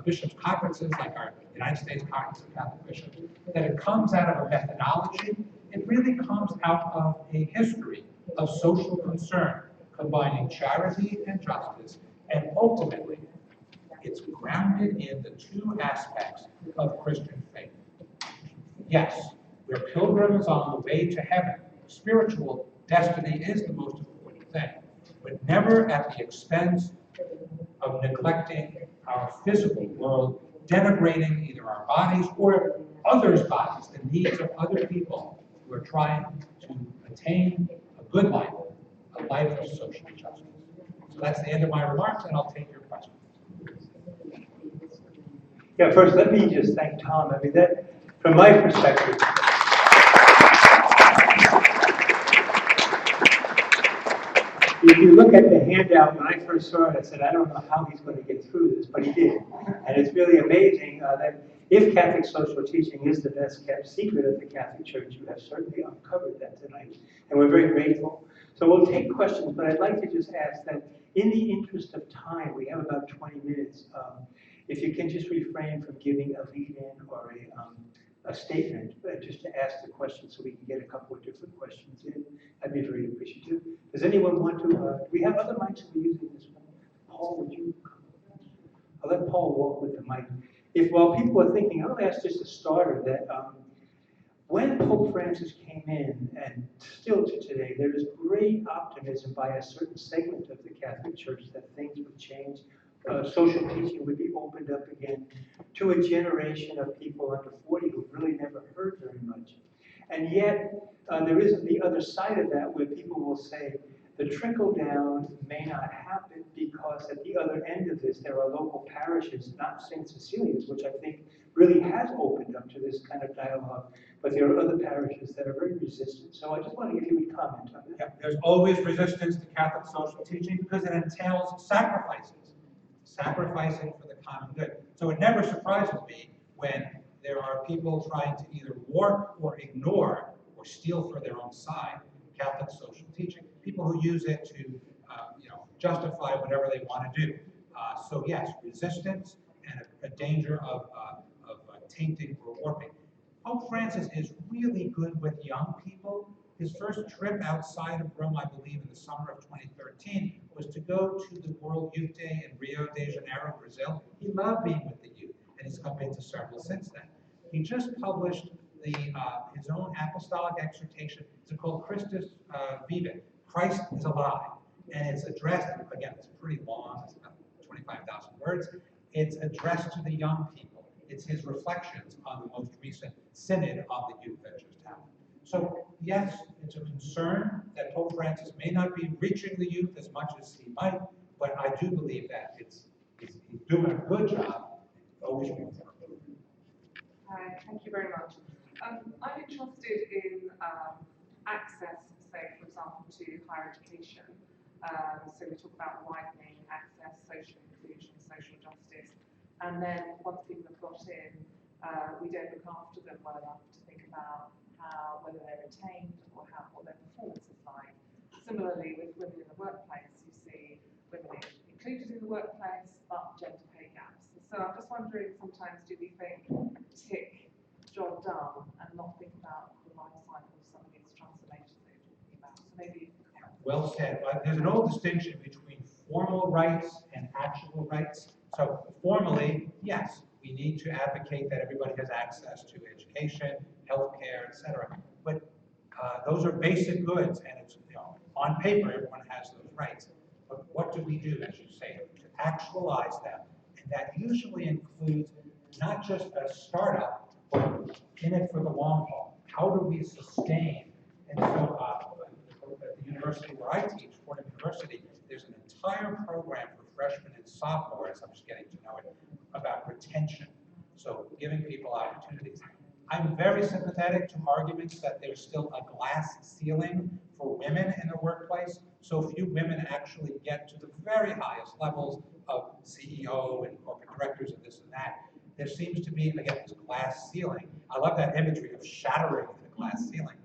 bishops' conferences like our United States Conference of Catholic Bishops, that it comes out of a methodology. It really comes out of a history of social concern, combining charity and justice, and ultimately, it's grounded in the 2 aspects of Christian faith. Yes, we're pilgrims on the way to heaven. Spiritual destiny is the most important thing, but never at the expense of neglecting our physical world, denigrating either our bodies or others' bodies, the needs of other people who are trying to attain a good life, a life of social justice. So that's the end of my remarks, and I'll take your questions. Yeah, first, let me just thank Tom. I mean, that, from my perspective, if you look at the handout, when I first saw it, I said, I don't know how he's going to get through this, but he did. And it's really amazing that if Catholic social teaching is the best kept secret of the Catholic Church, you have certainly uncovered that tonight. And we're very grateful. So we'll take questions, but I'd like to just ask that in the interest of time, we have about 20 minutes. If you can just refrain from giving a lead-in or a statement, just to ask the question so we can get a couple of different questions in, I'd be very appreciative. Does anyone want to, do we have other mics that we're using this one? Paul, would you come? I'll let Paul walk with the mic. If while people are thinking, I'll ask just a starter that when Pope Francis came in, and still to today, there is great optimism by a certain segment of the Catholic Church that things would change. Social teaching would be opened up again to a generation of people under 40 who really never heard very much. And yet, there isn't the other side of that where people will say, the trickle down may not happen because at the other end of this, there are local parishes, not St. Cecilia's, which I think really has opened up to this kind of dialogue, but there are other parishes that are very resistant. So I just wondered if you would comment on that. Yeah, there's always resistance to Catholic social teaching because it entails sacrifices. Sacrificing for the common good. So it never surprises me when there are people trying to either warp or ignore or steal for their own side Catholic social teaching. People who use it to, justify whatever they want to do. So yes, resistance and a danger of tainting or warping. Pope Francis is really good with young people. His first trip outside of Rome, I believe, in the summer of 2013, was to go to the World Youth Day in Rio de Janeiro, Brazil. He loved being with the youth, and he's come into several since then. He just published his own apostolic exhortation. It's called Christus Vivit, Christ is alive. And it's addressed, again, it's pretty long, it's about 25,000 words. It's addressed to the young people. It's his reflections on the most recent synod of the youth that just happened. So yes, it's a concern that Pope Francis may not be reaching the youth as much as he might, but I do believe that he's doing a good job, always room for improvement. Hi, thank you very much. I'm interested in access, say, for example, to higher education. So we talk about widening access, social inclusion, social justice, and then once people have got in, we don't look after them well enough to think about whether they're retained or what their performance is like. Similarly, with women in the workplace, you see women included in the workplace, but gender pay gaps. So I'm just wondering, sometimes do we think tick, job done, and not think about the life cycle of some of these transformations that you're talking about? So maybe. Well said. There's an old distinction between formal rights and actual rights. So formally, yes, we need to advocate that everybody has access to education, healthcare, etc. But those are basic goods, and it's on paper everyone has those rights. But what do we do, as you say, to actualize them? And that usually includes not just a startup, but in it for the long haul. How do we sustain? And so at the university where I teach, Fordham University, there's an entire program for freshmen and sophomores, I'm just getting to know it, about retention. So giving people opportunities. I'm very sympathetic to arguments that there's still a glass ceiling for women in the workplace. So few women actually get to the very highest levels of CEO and corporate directors and this and that. There seems to be, again, this glass ceiling. I love that imagery of shattering the glass ceiling.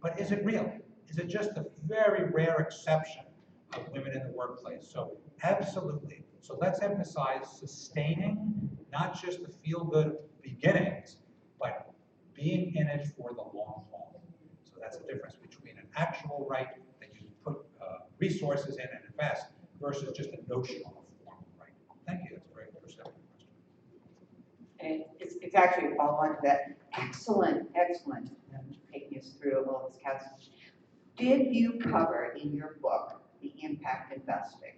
But is it real? Is it just a very rare exception of women in the workplace? So absolutely. So let's emphasize sustaining not just the feel-good beginnings, but being in it for the long haul. So that's the difference between an actual right that you put resources in and invest versus just a notional formal right. Thank you. That's a very perceptive question. And it's actually a follow-on to that. Excellent taking us through all this counsel. Did you cover in your book the impact investing?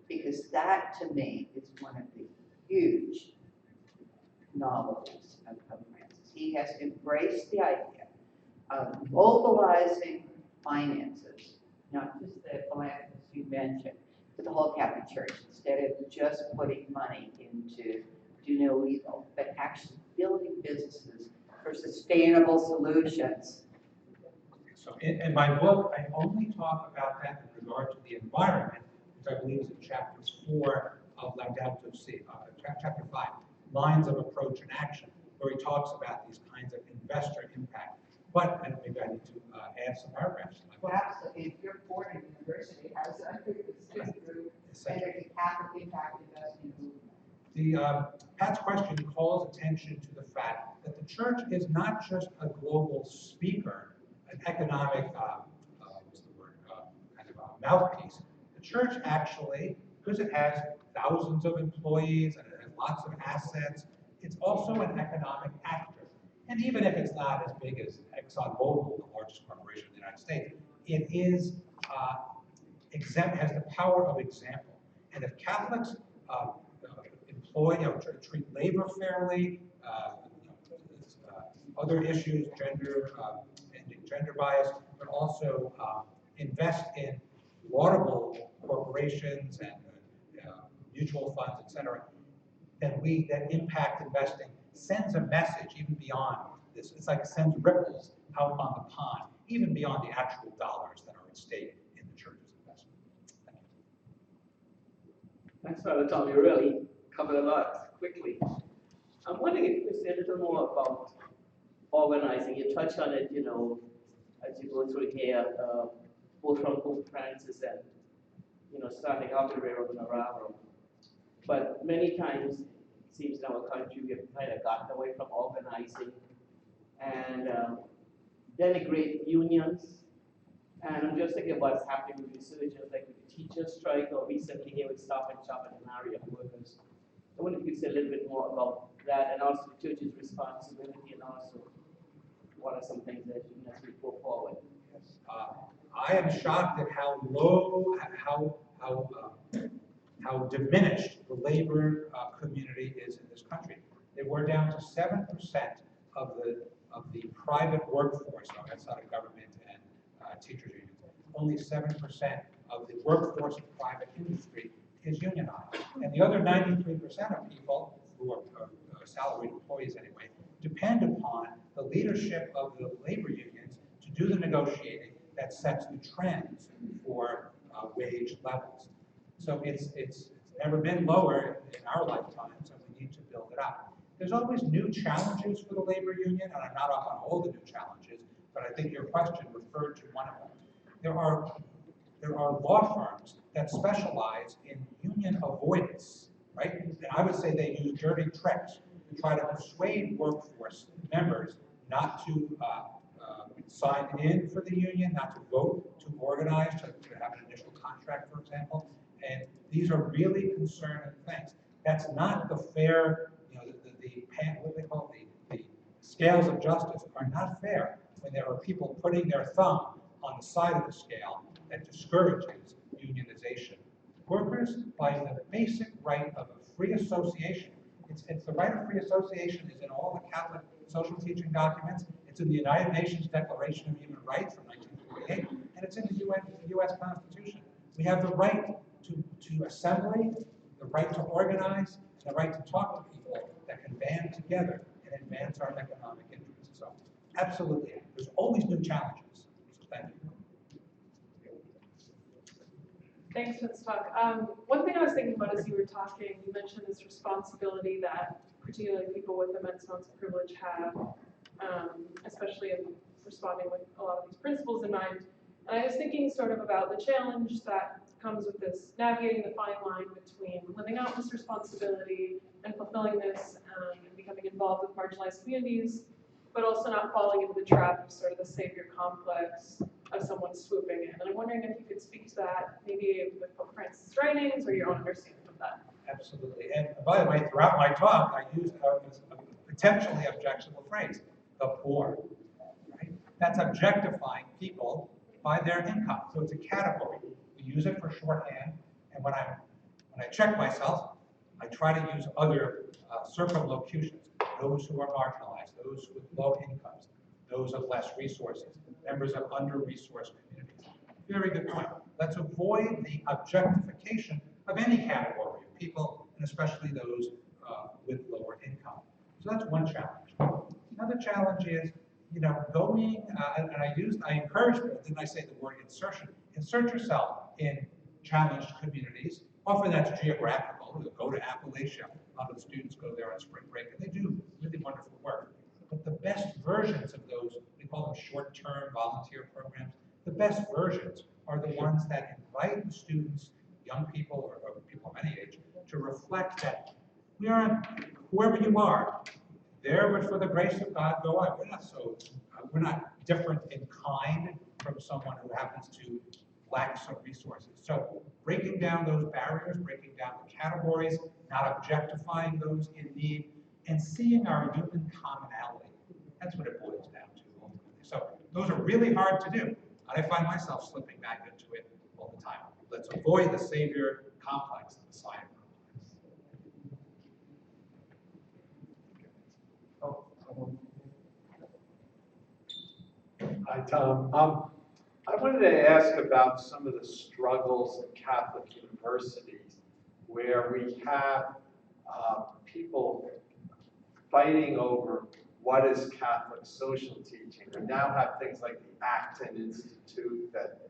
Because that, to me, is one of the huge novelties of Francis. He has embraced the idea of mobilizing finances, not just the philanthropists you mentioned, but the whole Catholic Church, instead of just putting money into do no evil, but actually building businesses for sustainable solutions. So in my book, I only talk about that in regard to the environment, which I believe is in chapters 4 of Laudato Si, chapter 5, Lines of Approach and Action, where he talks about these kinds of investor impact. But, and maybe I need to add some paragraphs to my book. Absolutely. If your Fordham University has a student group, and there's a Catholic impact investing movement. Pat's question calls attention to the fact that the church is not just a global speaker, an economic, what's the word, kind of a mouthpiece. The church actually, because it has thousands of employees and it has lots of assets, it's also an economic actor. And even if it's not as big as ExxonMobil, the largest corporation in the United States, it is has the power of example. And if Catholics treat labor fairly, other issues, ending gender bias, but also invest in laudable corporations and mutual funds, et cetera, then that impact investing sends a message even beyond this. It's like sends ripples out on the pond, even beyond the actual dollars that are at stake in the church's investment. Thank you. Thanks, Father Tom. You really covered a lot quickly. I'm wondering if you could say a little more about organizing. You touch on it, as you go through here, both from Pope Francis and, starting out the Renewal and Moral. But many times, it seems in our country, we have kind of gotten away from organizing and denigrate unions. And I'm just thinking about what's happening with researchers, like with the teachers' strike, or recently here with Stop and Shop and an area of workers. I wonder if you could say a little bit more about that, and also the church's responsibility, and also what are some things that you as we go forward. Yes. I am shocked at how low, how diminished the labor community is in this country. We're down to 7% of the private workforce, outside of government and teachers unions. Only 7% of the workforce of private industry is unionized. And the other 93% of people who are salaried employees anyway, depend upon the leadership of the labor unions to do the negotiating that sets the trends for wage levels. So it's never been lower in our lifetimes, and we need to build it up. There's always new challenges for the labor union, and I'm not up on all the new challenges, but I think your question referred to one of them. There are law firms that specialize in union avoidance, right? And I would say they use dirty tricks to try to persuade workforce members not to sign in for the union, not to vote, to organize, to have an initial contract, for example. And these are really concerning things. That's not the fair, what they call the scales of justice are not fair when there are people putting their thumb on the side of the scale that discourages unionization. Workers, by the basic right of a free association, it's the right of free association is in all the Catholic social teaching documents. It's in the United Nations Declaration of Human Rights from 1948, and it's in the U.S. Constitution. We have the right to assembly, the right to organize, the right to talk to people that can band together and advance our economic interests. So Absolutely. There's always new challenges. So thank you. Thanks for this talk. One thing I was thinking about as you were talking, you mentioned this responsibility that particularly people with immense amounts of privilege have, especially in responding with a lot of these principles in mind. And I was thinking sort of about the challenge that comes with this, navigating the fine line between living out this responsibility and fulfilling this and becoming involved with marginalized communities, but also not falling into the trap of sort of the savior complex of someone swooping in. And I'm wondering if you could speak to that, maybe with both Francis' writings or your own understanding of that. Absolutely. And by the way, throughout my talk, I used a potentially objectionable phrase, the poor. Right? That's objectifying people by their income. So it's a category. We use it for shorthand. And when I check myself, I try to use other circumlocutions. Those who are marginalized, those with low incomes, those of less resources, members of under-resourced communities. Very good point. Let's avoid the objectification of any category of people, and especially those with lower income. So that's one challenge. Another challenge is, going, and I encourage, didn't I say the word insertion? Insert yourself in challenged communities. Often that's geographical. You'll go to Appalachia. A lot of the students go there on spring break, and they do really wonderful work. But the best versions of those, we call them short-term volunteer programs, the best versions are the ones that invite the students, young people or people of any age, to reflect that we aren't, whoever you are, there, but for the grace of God, go on. We're not different in kind from someone who happens to lack some resources. So breaking down those barriers, breaking down the categories, not objectifying those in need, and seeing our human commonality. That's what it boils down to ultimately. So those are really hard to do. I find myself slipping back into it all the time. Let's avoid the savior complex, the Messiah complex. Hi, Tom. I wanted to ask about some of the struggles at Catholic universities where we have people fighting over what is Catholic social teaching. We now have things like the Acton Institute that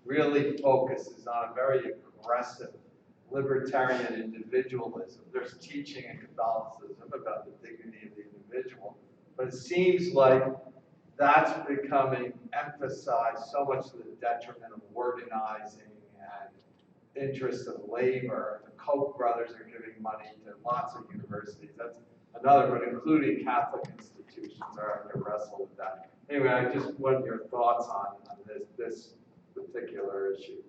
really focuses on a very aggressive libertarian individualism. There's teaching in Catholicism about the dignity of the individual, but it seems like that's becoming emphasized so much to the detriment of organizing and interest of labor. The Koch brothers are giving money to lots of universities. That's another, but including Catholic institutions are having to wrestle with that. Anyway, I just want your thoughts on this particular issue.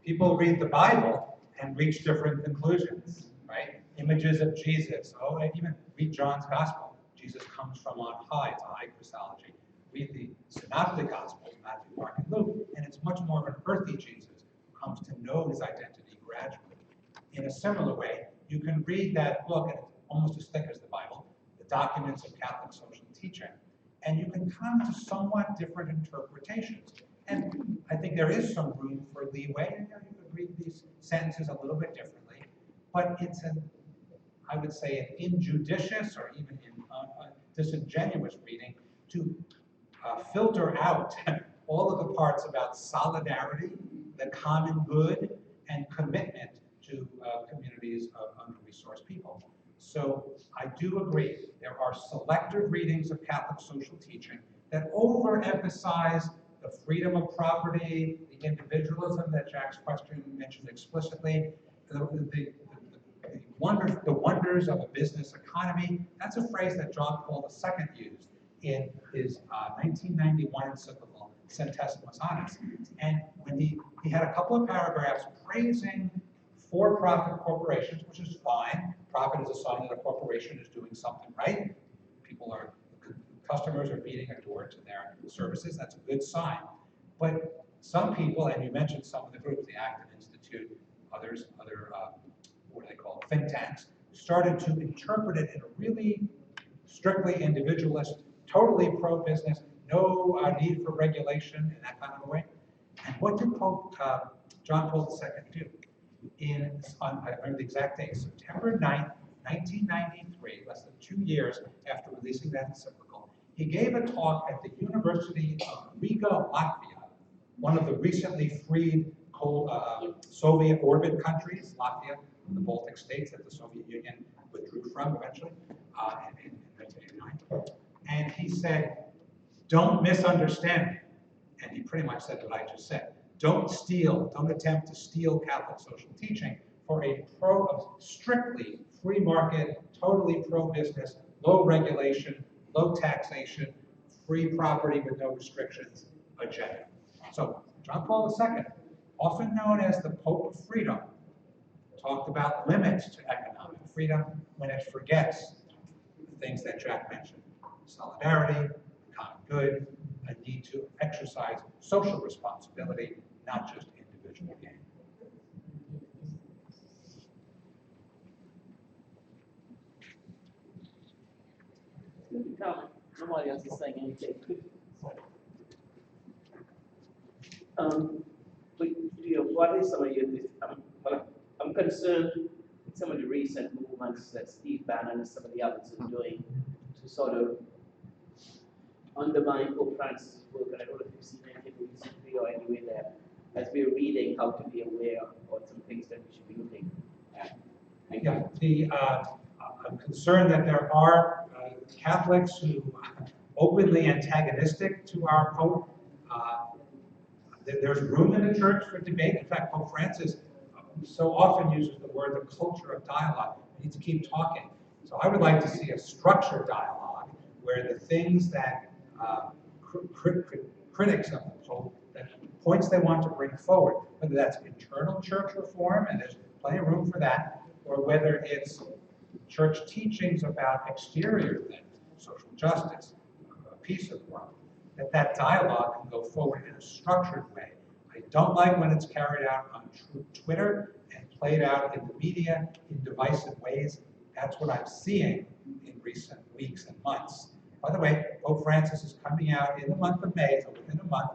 People read the Bible and reach different conclusions, right? Images of Jesus. Oh, and even read John's Gospel. Jesus comes from on high. It's a high Christology. Read the Synoptic Gospels, Matthew, Mark, and Luke, and it's much more of an earthy Jesus who comes to know his identity gradually. In a similar way, you can read that book, and it's almost as thick as the Bible, the Documents of Catholic Social Teaching, and you can come to somewhat different interpretations. And I think there is some room for leeway, and you could read these sentences a little bit differently, but it's I would say, an injudicious or even disingenuous reading to filter out all of the parts about solidarity, the common good, and commitment to communities of under-resourced people. So I do agree, there are selective readings of Catholic social teaching that overemphasize the freedom of property, the individualism that Jack's question mentioned explicitly, the wonders of a business economy. That's a phrase that John Paul II used in his 1991 encyclical, Centesimus Annus. And when he had a couple of paragraphs praising for-profit corporations, which is fine. Profit is a sign that a corporation is doing something right. Customers are being adored to their services. That's a good sign. But some people, and you mentioned some of the groups, the Acton Institute, other what do they call it, think tanks, started to interpret it in a really strictly individualist, totally pro-business, no need for regulation in that kind of a way. And what did John Paul II do? I remember the exact date, September 9th, 1993, less than 2 years after releasing that encyclical, He gave a talk at the University of Riga, Latvia, one of the recently freed Soviet orbit countries, Latvia, the Baltic states that the Soviet Union withdrew from eventually in 1989. And he said, don't misunderstand me. And he pretty much said what I just said. Don't attempt to steal Catholic social teaching for a strictly free market, totally pro-business, low regulation, low taxation, free property with no restrictions agenda. So John Paul II, often known as the Pope of Freedom, talked about limits to economic freedom when it forgets the things that Jack mentioned: solidarity, common good, a need to exercise social responsibility, not just individual gain. Nobody else is saying anything. But what is some of your? Well, I'm concerned with some of the recent movements that Steve Bannon and some of the others are doing to sort of undermine Pope Francis' work. And I don't know if you've seen anything recently or anyway that, as we're reading, how to be aware of some things that we should be looking at. I'm concerned that there are Catholics who are openly antagonistic to our Pope. There's room in the church for debate. In fact, Pope Francis so often uses the word the culture of dialogue. We need to keep talking. So I would like to see a structured dialogue where the things that critics of the Pope, the points they want to bring forward, whether that's internal church reform, and there's plenty of room for that, or whether it's church teachings about exterior things, social justice, peace of the world, that dialogue can go forward in a structured way. I don't like when it's carried out on Twitter and played out in the media in divisive ways. That's what I'm seeing in recent weeks and months. By the way, Pope Francis is coming out in the month of May, so within a month,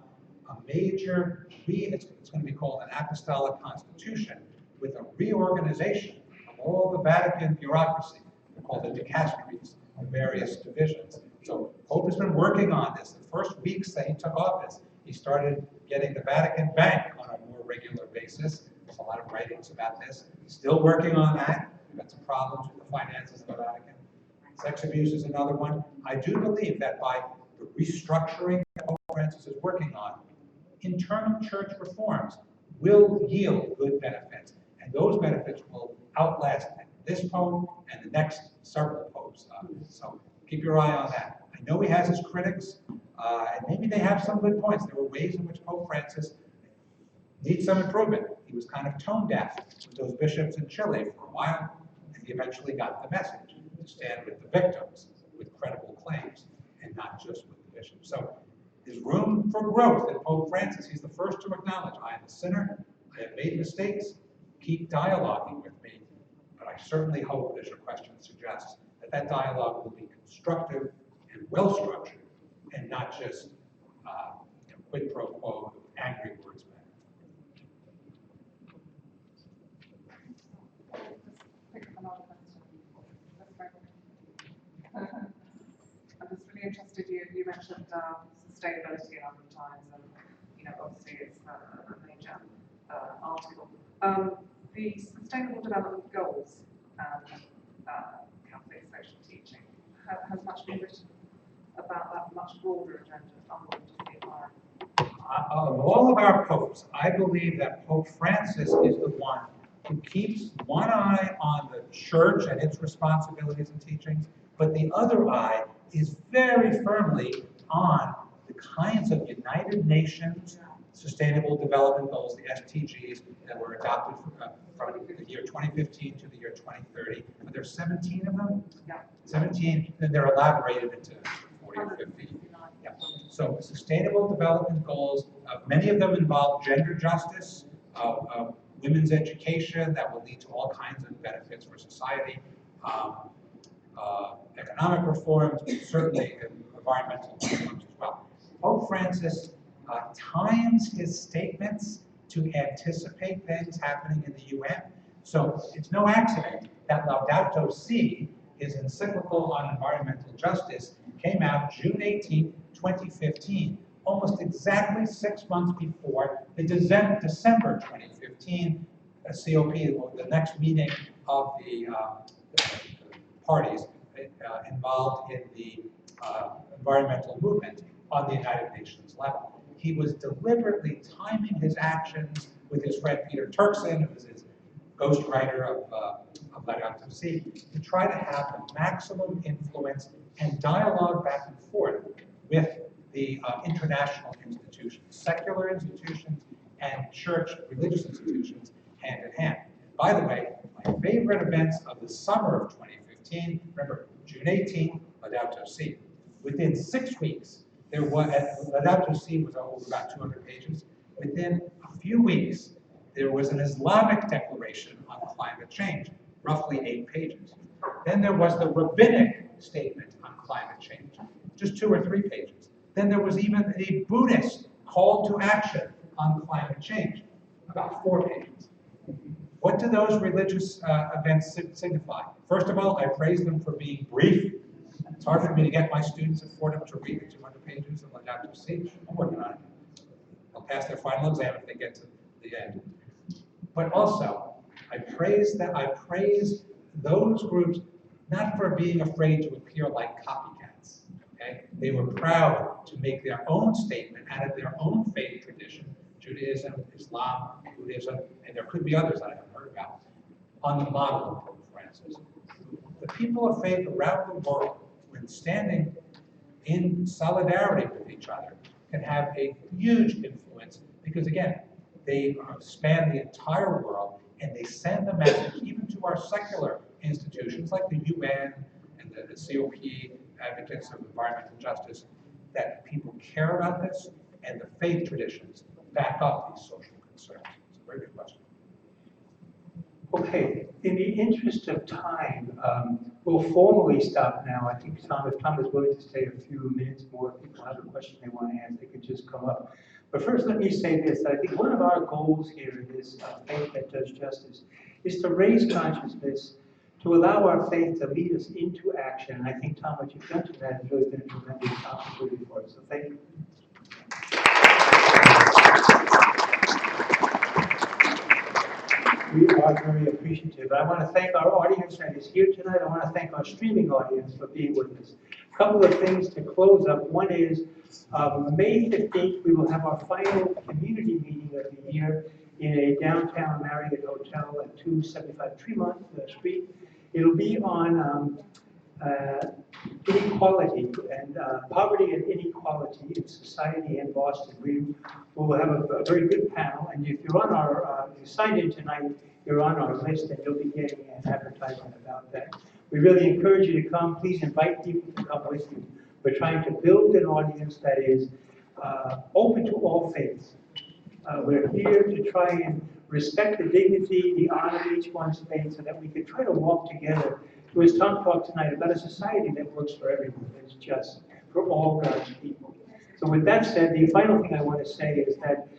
a major, it's going to be called an apostolic constitution with a reorganization of all the Vatican bureaucracy. They're called the dicasteries, the various divisions. So Pope has been working on this. The first weeks that he took office, he started getting the Vatican Bank on a more regular basis. There's a lot of writings about this. He's still working on that. We've got some problems with the finances of the Vatican. Sex abuse is another one. I do believe that by the restructuring that Pope Francis is working on, internal church reforms will yield good benefits. And those benefits will outlast this Pope and the next several popes. So keep your eye on that. I know he has his critics, and maybe they have some good points. There were ways in which Pope Francis needs some improvement. He was kind of tone deaf with those bishops in Chile for a while, and he eventually got the message to stand with the victims with credible claims and not just with the bishops. So there's room for growth in Pope Francis. He's the first to acknowledge, I am a sinner, I have made mistakes, keep dialoguing with me. But I certainly hope, as your question suggests, that dialogue will be constructive and well-structured and not just quid pro quo, angry words. I'm just really interested, you mentioned sustainability a number of times, and obviously it's a major article. The Sustainable Development Goals and Catholic social teaching has much been written about that much broader agenda other than just the environment. Of all of our popes, I believe that Pope Francis is the one who keeps one eye on the church and its responsibilities and teachings, but the other eye is very firmly on the kinds of United Nations Sustainable Development Goals, the SDGs, that were adopted from the year 2015 to the year 2030. Are there 17 of them? Yeah. 17, then they're elaborated into 40 or 50. Yeah. So Sustainable Development Goals, many of them involve gender justice, women's education that will lead to all kinds of benefits for society, economic reforms, but certainly environmental reforms as well. Pope Francis times his statements to anticipate things happening in the UN. So it's no accident that Laudato Si, his encyclical on environmental justice, came out June 18, 2015, almost exactly 6 months before the December 2015 COP, the next meeting of the parties involved in the environmental movement on the United Nations level. He was deliberately timing his actions with his friend Peter Turkson, who was his ghostwriter of Let Out to Sea, to try to have the maximum influence and dialogue back and forth with the international institutions, secular institutions and church religious institutions hand in hand. By the way, my favorite events of the summer of 2015, remember, June 18th, Let Out to Sea. Within 6 weeks, there was, Let Out to Sea was over about 200 pages. Within a few weeks, there was an Islamic declaration on climate change, roughly 8 pages. Then there was the rabbinic statement on climate change, just 2 or 3 pages. Then there was even a Buddhist call to action on climate change, about 4 pages. What do those religious events signify? First of all, I praise them for being brief. It's hard for me to get my students at Fordham to read the 200 pages of Let Out to Sea. I'm working on it. They'll pass their final exam if they get to the end. But also, I praise those groups not for being afraid to appear like copycats. Okay? They were proud to make their own statement out of their own faith tradition, Judaism, Islam, Buddhism, and there could be others that I haven't heard about, on the model of Pope Francis. The people of faith around the world, when standing in solidarity with each other, can have a huge influence because, again, they span the entire world and they send the message even to our secular institutions like the UN and the COP, advocates of environmental justice, that people care about this and the faith traditions back up these social concerns. It's a very good question. Okay, in the interest of time, we'll formally stop now. I think if Tom is willing to stay a few minutes more, if people have a question they want to ask, they could just come up. But first, let me say this. I think one of our goals here in this Faith That Does Justice is to raise consciousness, to allow our faith to lead us into action. And I think, Tom, what you've done to that has really been a tremendous opportunity for us. So thank you. We are very appreciative. I want to thank our audience that is here tonight. I want to thank our streaming audience for being with us. A couple of things to close up. One is May 15th, we will have our final community meeting of the year in a downtown Marriott hotel at 275 Tremont Street. It'll be on inequality and poverty and inequality in society in Boston. We will have a very good panel, and if you're on our, if you signed in tonight, you're on our list, and you'll be getting an advertisement about that. We really encourage you to come. Please invite people to come with you. We're trying to build an audience that is open to all faiths. We're here to try and respect the dignity, the honor of each one's faith, so that we can try to walk together. As Tom talked tonight about a society that works for everyone, that's just for all God's people. So with that said, the final thing I want to say is that,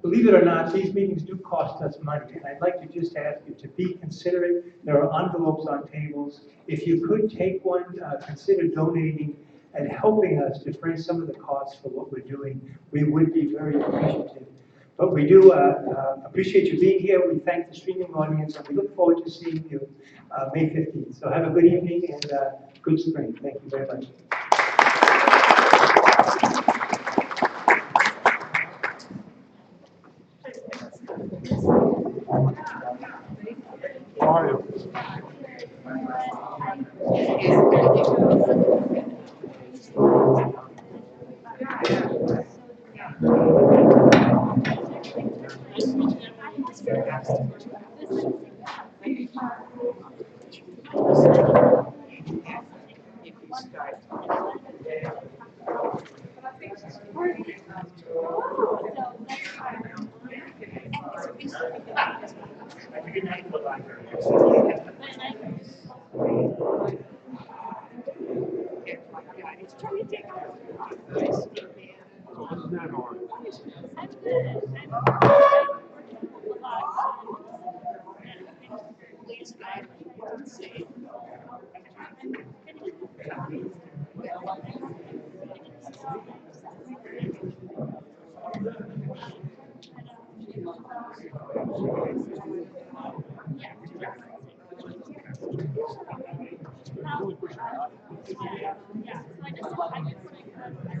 believe it or not, these meetings do cost us money, and I'd like to just ask you to be considerate. There are envelopes on tables. If you could take one, consider donating and helping us defray some of the costs for what we're doing. We would be very appreciative. But we do appreciate you being here. We thank the streaming audience, and we look forward to seeing you May 15th. So have a good evening and good spring. Thank you very much. How are you? Yeah, so I